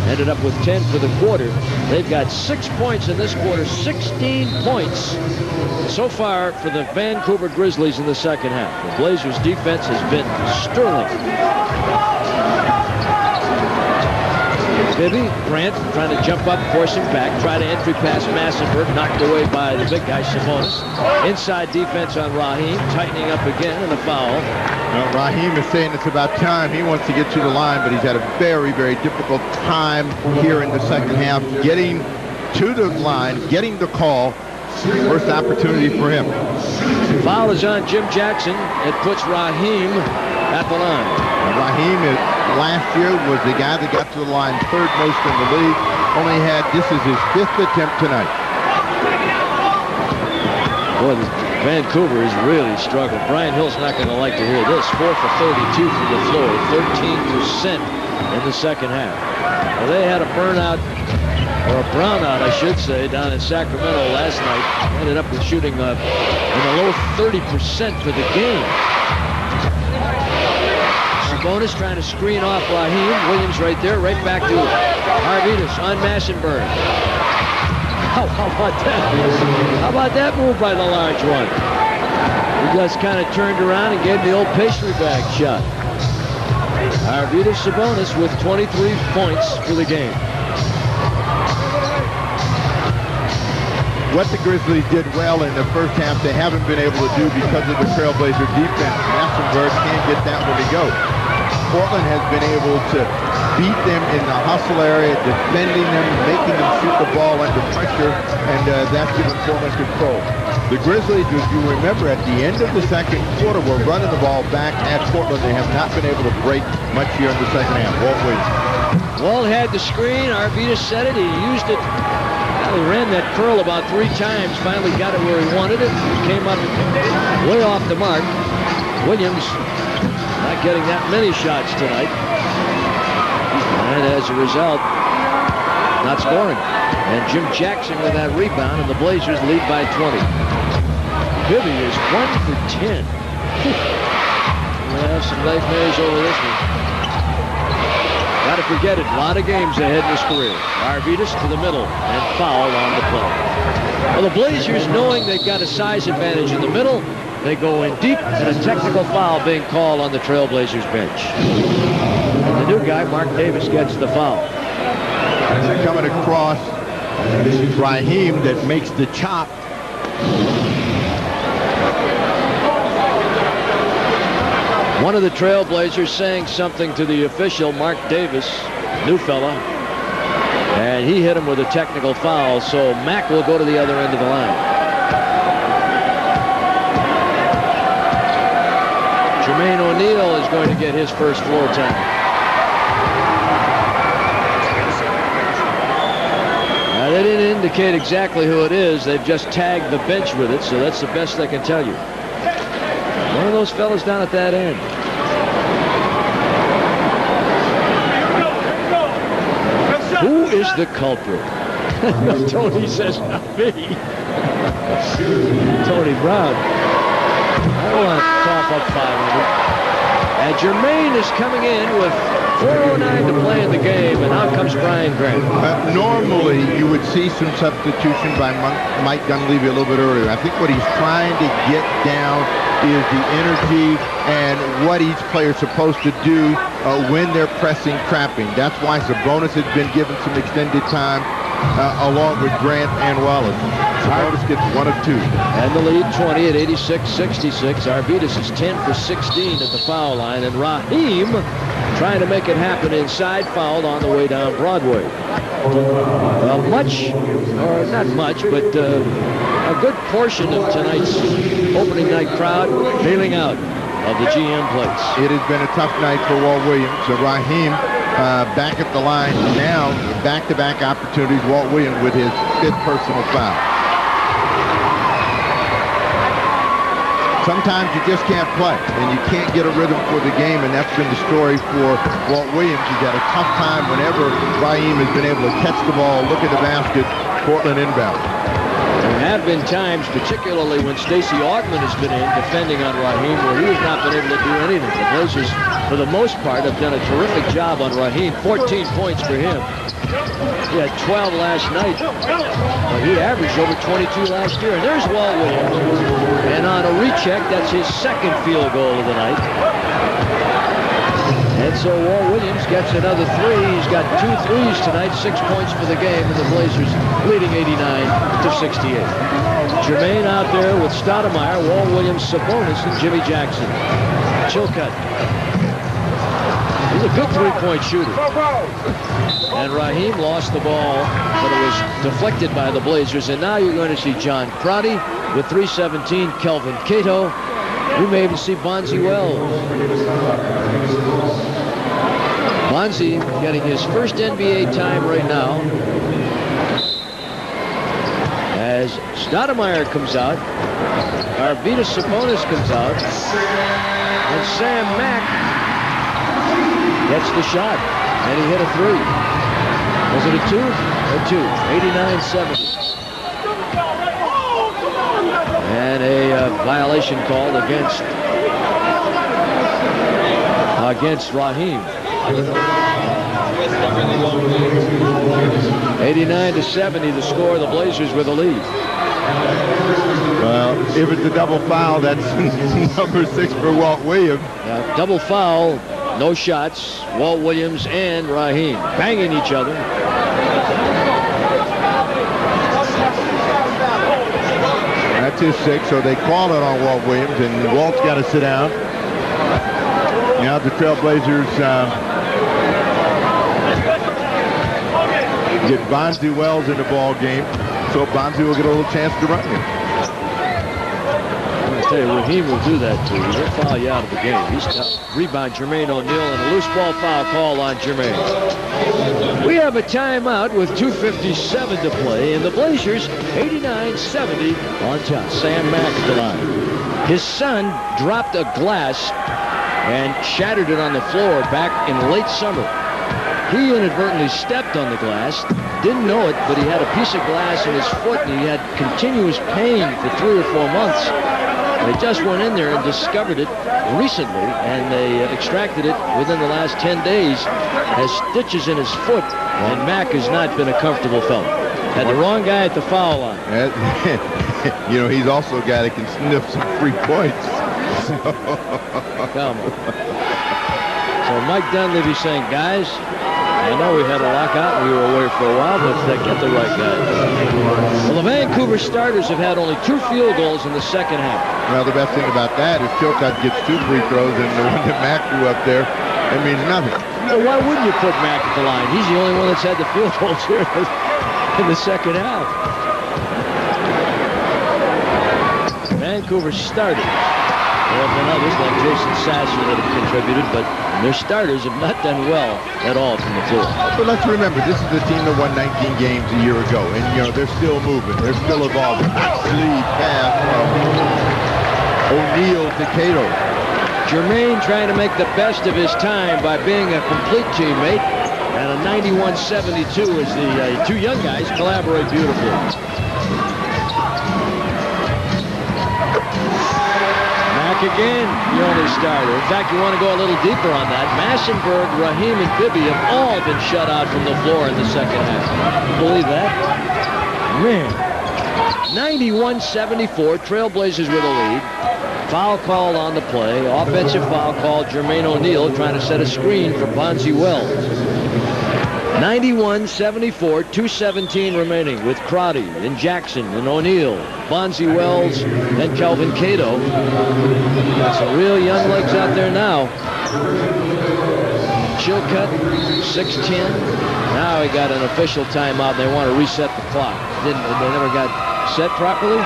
Ended up with 10 for the quarter. They've got 6 points in this quarter, 16 points so far for the Vancouver Grizzlies in the second half. The Blazers' defense has been sterling. Bibby, Grant trying to jump up, force him back, try to entry pass Massenberg, knocked away by the big guy Sabonis. Inside defense on Raheem, tightening up again and a foul. Well, Raheem is saying it's about time. He wants to get to the line, but he's had a very, very difficult time here in the second half getting to the line, getting the call. First opportunity for him. Foul is on Jim Jackson. It puts Raheem at the line. Raheem last year was the guy that got to the line third most in the league. This is his 5th attempt tonight. Boy, Vancouver is really struggling. Brian Hill's not going to like to hear this. 4 for 32 from the floor, 13% in the second half. Well, they had a burnout, or a brownout, I should say, down in Sacramento last night. Ended up with shooting in the low 30% for the game. Sabonis trying to screen off Raheem. Williams right there, right back to Arvidas on Massenberg. How about that? How about that move by the large one? He just kind of turned around and gave him the old pastry bag shot. Arvidas Sabonis with 23 points for the game. What the Grizzlies did well in the first half, they haven't been able to do because of the Trailblazer defense. Massenberg can't get that one to go. Portland has been able to beat them in the hustle area, defending them, making them shoot the ball under pressure, and that's given Portland control. The Grizzlies, if you remember, at the end of the second quarter, were running the ball back at Portland. They have not been able to break much here in the second half. Walt Williams. Walt had the screen. Arvidas said it. He used it. He ran that curl about 3 times. Finally got it where he wanted it. Came up way off the mark. Williams not getting that many shots tonight. And as a result, not scoring. And Jim Jackson with that rebound, and the Blazers lead by 20. Bibby is 1 for 10. We'll have some nightmares over this one. Got to forget it. A lot of games ahead in his career. Arvidas to the middle and foul on the play. Well, the Blazers, knowing they've got a size advantage in the middle, they go in deep, and a technical foul being called on the Trailblazers bench. And the new guy, Mark Davis, gets the foul. Coming across, this is Raheem that makes the chop. One of the Trailblazers saying something to the official, Mark Davis, new fella, and he hit him with a technical foul, so Mack will go to the other end of the line. Jermaine O'Neal is going to get his first floor time. Now, they didn't indicate exactly who it is. They've just tagged the bench with it, so that's the best they can tell you. One of those fellas down at that end. Who is the culprit? Tony says, not me. Tony Brown. I don't want to cough up 500. And Jermaine is coming in with 4:09 to play in the game, and out comes Brian Grant. Normally, you would see some substitution by Mike Dunleavy a little bit earlier. I think what he's trying to get down is the energy and what each player is supposed to do when they're pressing trapping. That's why Sabonis has been given some extended time along with Grant and Wallace. Sabonis gets 1 of 2. And the lead 20 at 86-66. Arvidas is 10 for 16 at the foul line, and Raheem trying to make it happen inside, fouled on the way down Broadway. Not much, but a good portion of tonight's opening night crowd bailing out of the GM place. It has been a tough night for Walt Williams. So Raheem back at the line now, back-to-back opportunities. Walt Williams with his 5th personal foul. Sometimes you just can't play, and you can't get a rhythm for the game, and that's been the story for Walt Williams. He's had a tough time whenever Raheem has been able to catch the ball, look at the basket, Portland inbound. There have been times, particularly when Stacey Augmon has been in defending on Raheem, where he has not been able to do anything. The Blazers, for the most part, have done a terrific job on Raheem. 14 points for him. He had 12 last night. He averaged over 22 last year. And there's Walt Williams. And on a recheck, that's his 2nd field goal of the night. And so Walt Williams gets another 3. He's got 2 threes tonight, 6 points for the game, and the Blazers leading 89-68. Jermaine out there with Stoudemire, Walt Williams, Sabonis, and Jimmy Jackson. Chilcutt. He's a good 3-point shooter. And Raheem lost the ball, but it was deflected by the Blazers. And now you're going to see John Crotty with 3:17, Kelvin Cato. We may even see Bonzi Wells. Bonzi getting his first NBA time right now. As Stoudemire comes out, Arvidas Sabonis comes out, and Sam Mack gets the shot, and he hit a 3. Was it a 2? A 2. 89-70. And a violation called against Raheem. 89-70, the score. The Blazers with the lead. Well, if it's a double foul, that's number 6 for Walt Williams. Double foul, no shots. Walt Williams and Raheem banging each other. That's his 6, so they call it on Walt Williams, and Walt's got to sit down. Now the Trailblazers get Bonzi Wells in the ball game, so Bonzi will get a little chance to run here. I tell you, Raheem will do that to you. He'll foul you out of the game. He's tough. Rebound, Jermaine O'Neal, and a loose ball foul call on Jermaine. We have a timeout with 2:57 to play, and the Blazers 89-70 on top. Sam Mack at the line. His son dropped a glass and shattered it on the floor back in late summer. He inadvertently stepped on the glass, didn't know it, but he had a piece of glass in his foot, and he had continuous pain for 3 or 4 months. They just went in there and discovered it recently, and they extracted it within the last 10 days. Has stitches in his foot, and Mack has not been a comfortable fellow. Had the wrong guy at the foul line. You know, he's also a guy that can sniff some free points. Come on. So Mike Dunleavy saying, guys, I know we had a lockout and we were away for a while, but get the right guy. Well, the Vancouver starters have had only 2 field goals in the second half. Well, the best thing about that is Chilcutt gets 2 free throws, and the one that Mack threw up there, it means nothing. Well, why wouldn't you put Mack at the line? He's the only one that's had the field goals here in the second half. Vancouver started. There have been others like Jason Sasser that have contributed, but their starters have not done well at all from the floor. But let's remember, this is the team that won 19 games a year ago, and you know they're still moving, they're still evolving. Lead pass from O'Neal to Cato. Jermaine trying to make the best of his time by being a complete teammate, and a 91-72 as the 2 young guys collaborate beautifully. Mack Back again, the only starter. In fact, you want to go a little deeper on that. Massenberg, Raheem, and Bibby have all been shut out from the floor in the second half. Believe that? Man. 91-74, Trailblazers with a lead. Foul called on the play. Offensive foul called. Jermaine O'Neal trying to set a screen for Bonzi Wells. 91-74, 2:17 remaining with Crotty and Jackson and O'Neal, Bonzi Wells, and Kelvin Cato. Got some real young legs out there now. Chilcutt, 6:10. Now he got an official timeout. They want to reset the clock. They never got set properly.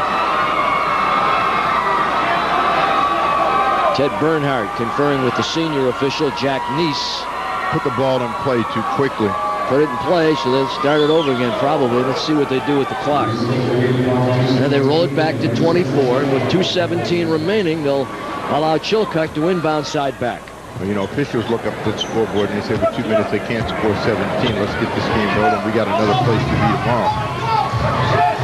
Ted Bernhardt conferring with the senior official, Jack Neese. Put the ball in play too quickly. Put it in play, so they'll start it over again probably. Let's see what they do with the clock. And they roll it back to 24, and with 2:17 remaining, they'll allow Chilcutt to inbound side back. Well, you know, officials look up at the scoreboard and they say, with 2 minutes, they can't score 17. Let's get this game rolling. We got another place to be tomorrow.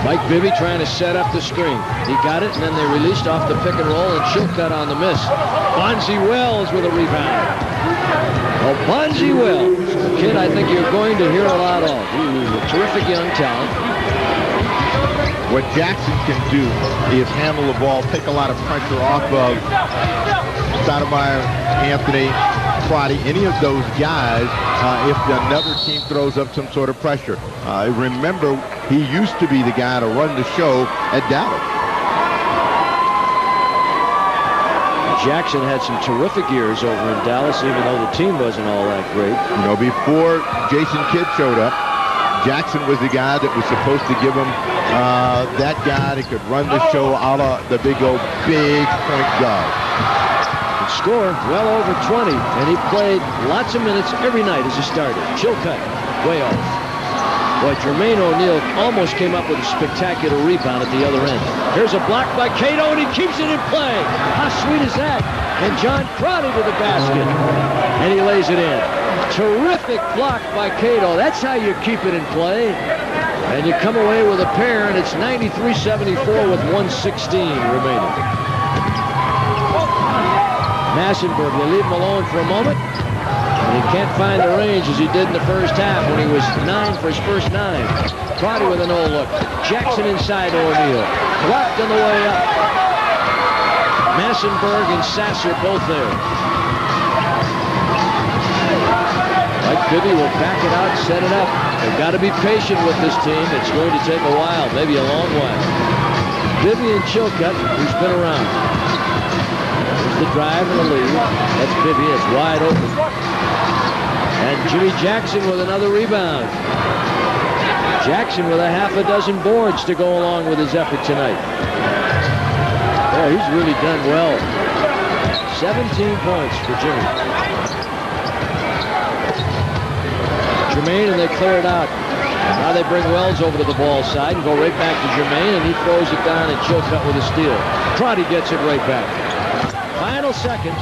Mike Bibby trying to set up the screen. He got it, and then they released off the pick and roll, and Chilcutt on the miss. Bonzi Wells with a rebound. Oh, Bonzi Wells, a kid I think you're going to hear a lot of. He's a terrific young talent. What Jackson can do is handle the ball, take a lot of pressure off of Stoudemire, Anthony, Crotty, any of those guys, if another team throws up some sort of pressure. Remember, he used to be the guy to run the show at Dallas. Jackson had some terrific years over in Dallas, even though the team wasn't all that great. You know, before Jason Kidd showed up, Jackson was the guy that was supposed to give him that guy that could run the show out of the big point guard. Could score well over 20, and he played lots of minutes every night as a starter. Chilcutt, way off. Boy, Jermaine O'Neal almost came up with a spectacular rebound at the other end. Here's a block by Cato, and he keeps it in play. How sweet is that? And John Crotty to the basket, and he lays it in. Terrific block by Cato. That's how you keep it in play. And you come away with a pair, and it's 93-74 with 1:16 remaining. Massenberg, they leave him alone for a moment. And he can't find the range as he did in the first half when he was 9 for his first 9. Crotty with a no-look. Jackson inside O'Neal. Blocked on the way up. Massenberg and Sasser both there. Mike Bibby will back it out and set it up. They've got to be patient with this team. It's going to take a while, maybe a long while. Bibby and Chilcutt, who's been around. There's the drive and the lead. That's Bibby. It's wide open. And Jimmy Jackson with another rebound. Jackson with a half a dozen boards to go along with his effort tonight. Yeah, he's really done well. 17 points for Jimmy. Jermaine, and they clear it out. Now they bring Wells over to the ball side and go right back to Jermaine, and he throws it down, and Chilcutt with a steal. Crotty gets it right back. Final seconds.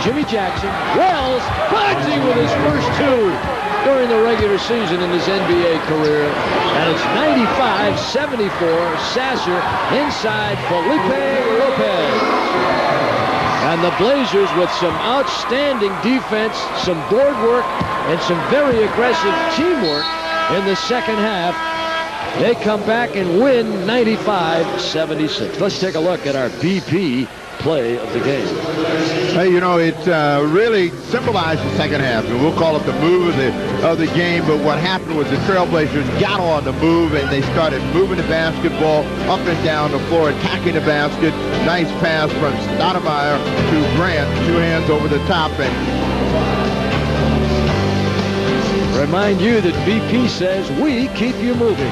Jimmy Jackson, Wells, Bonzi with his first 2 during the regular season in his NBA career. And it's 95-74, Sasser inside Felipe Lopez. And the Blazers with some outstanding defense, some board work, and some very aggressive teamwork in the second half. They come back and win 95-76. Let's take a look at our BP play of the game. Hey, you know, it really symbolized the second half, and we'll call it the move of the game. But what happened was the Trailblazers got on the move, and they started moving the basketball up and down the floor, attacking the basket. Nice pass from Stoudemire to Grant, 2 hands over the top. And remind you that BP says we keep you moving.